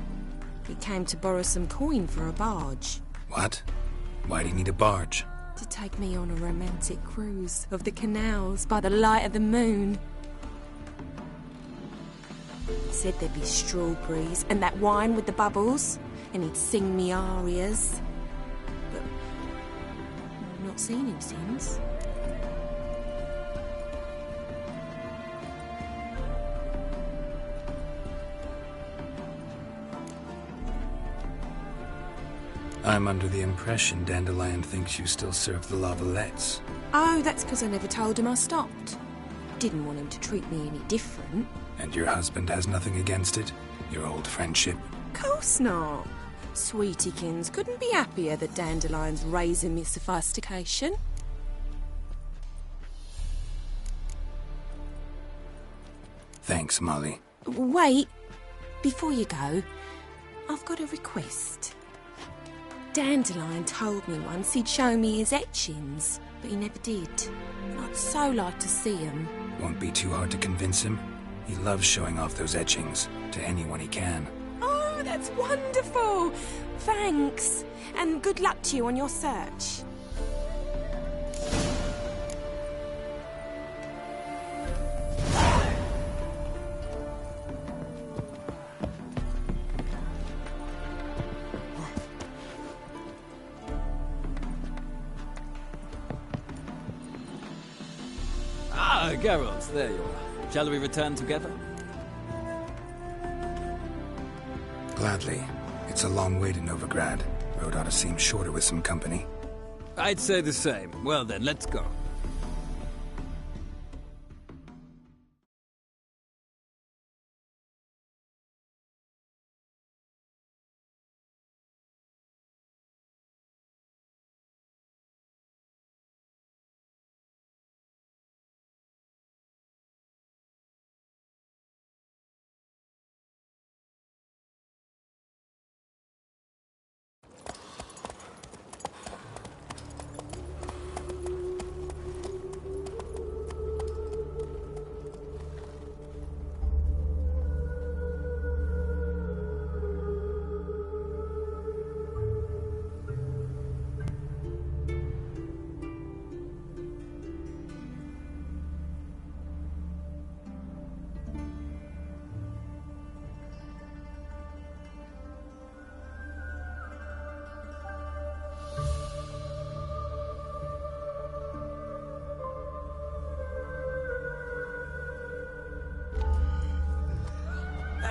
Speaker 4: He came to borrow some coin for a barge.
Speaker 3: What? Why do you need a barge?
Speaker 4: To take me on a romantic cruise of the canals by the light of the moon. Said there'd be strawberries and that wine with the bubbles, and he'd sing me arias. But I've not seen him since.
Speaker 3: I'm under the impression Dandelion thinks you still serve the Lavalettes.
Speaker 4: Oh, that's because I never told him I stopped. Didn't want him to treat me any different.
Speaker 3: And your husband has nothing against it? Your old friendship?
Speaker 4: Course not. Sweetiekins couldn't be happier that Dandelion's raising me sophistication.
Speaker 3: Thanks, Molly.
Speaker 4: Wait, before you go, I've got a request. Dandelion told me once he'd show me his etchings, but he never did. I'd so like to see them.
Speaker 3: Won't be too hard to convince him. He loves showing off those etchings to anyone he can.
Speaker 4: Oh, that's wonderful! Thanks, and good luck to you on your search.
Speaker 21: Ah, Geralt, there you are. Shall we return together?
Speaker 3: Gladly. It's a long way to Novigrad. Road ought to seem shorter with some company.
Speaker 21: I'd say the same. Well then, let's go.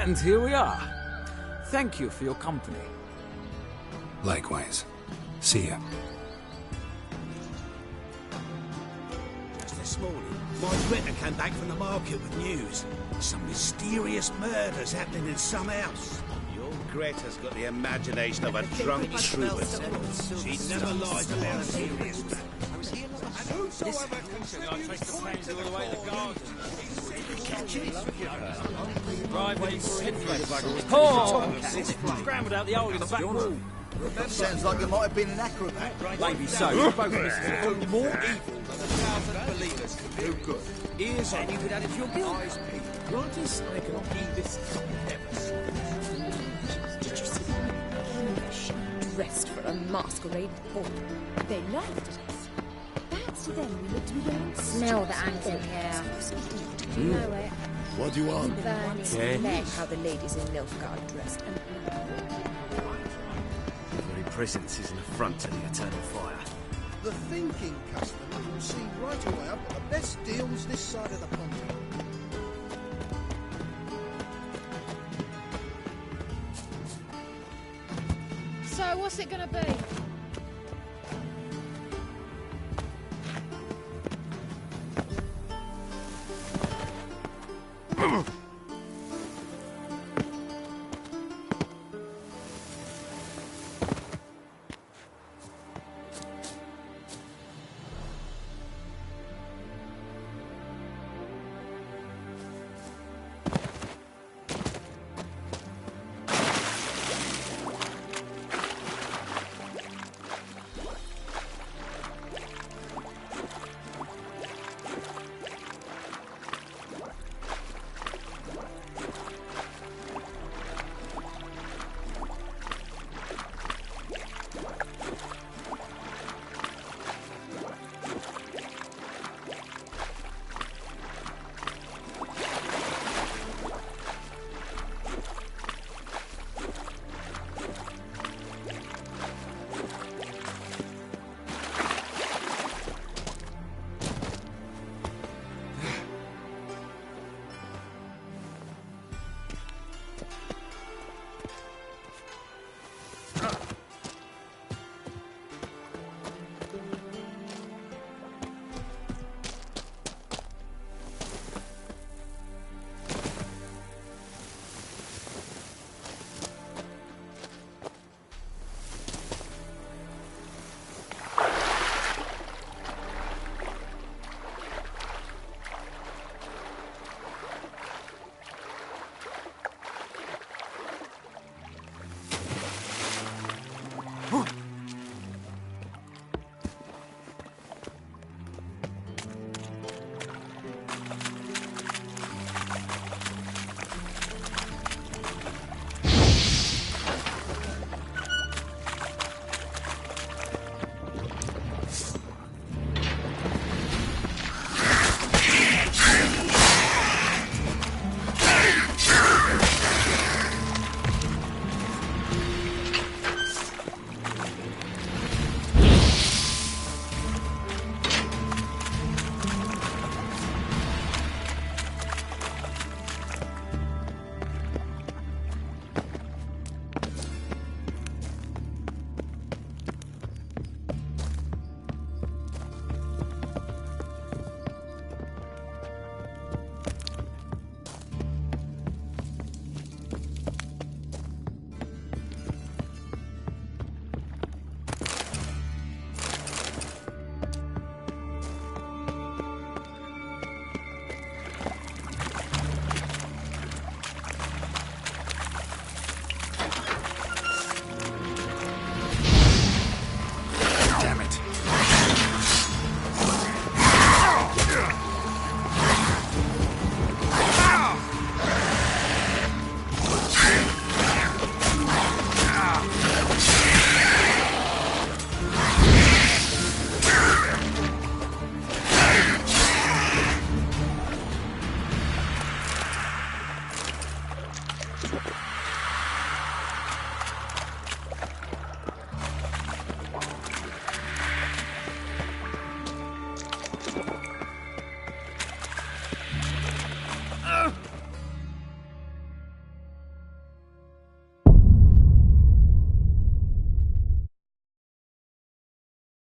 Speaker 21: And here we are. Thank you for your company.
Speaker 3: Likewise. See ya.
Speaker 5: Just this morning, my Greta came back from the market with news. Some mysterious murders happening in some house.
Speaker 6: Your Greta's got the imagination of a drunk troubadour.
Speaker 5: She never lies about a serious matter.
Speaker 21: Scrambled out the hole in the back wall.
Speaker 18: Sounds like you might have been an acrobat.
Speaker 21: Maybe so.
Speaker 18: More evil than 1,000 believers can do good. Ears on you would add it to your guild. Eyes peeled. Granted, I cannot be this
Speaker 11: Did you see them? Dressed for a masquerade ball. They laughed at us. Perhaps to them we looked to be wearing
Speaker 2: Smell the ankle hair.
Speaker 11: You know it.
Speaker 15: What do you want?
Speaker 11: Burning how the ladies in Nilfgaard dressed and
Speaker 6: The very presence is an affront to the eternal fire.
Speaker 1: The thinking customer will see right away I've got the best deals this side of the pond.
Speaker 11: So, what's it gonna be?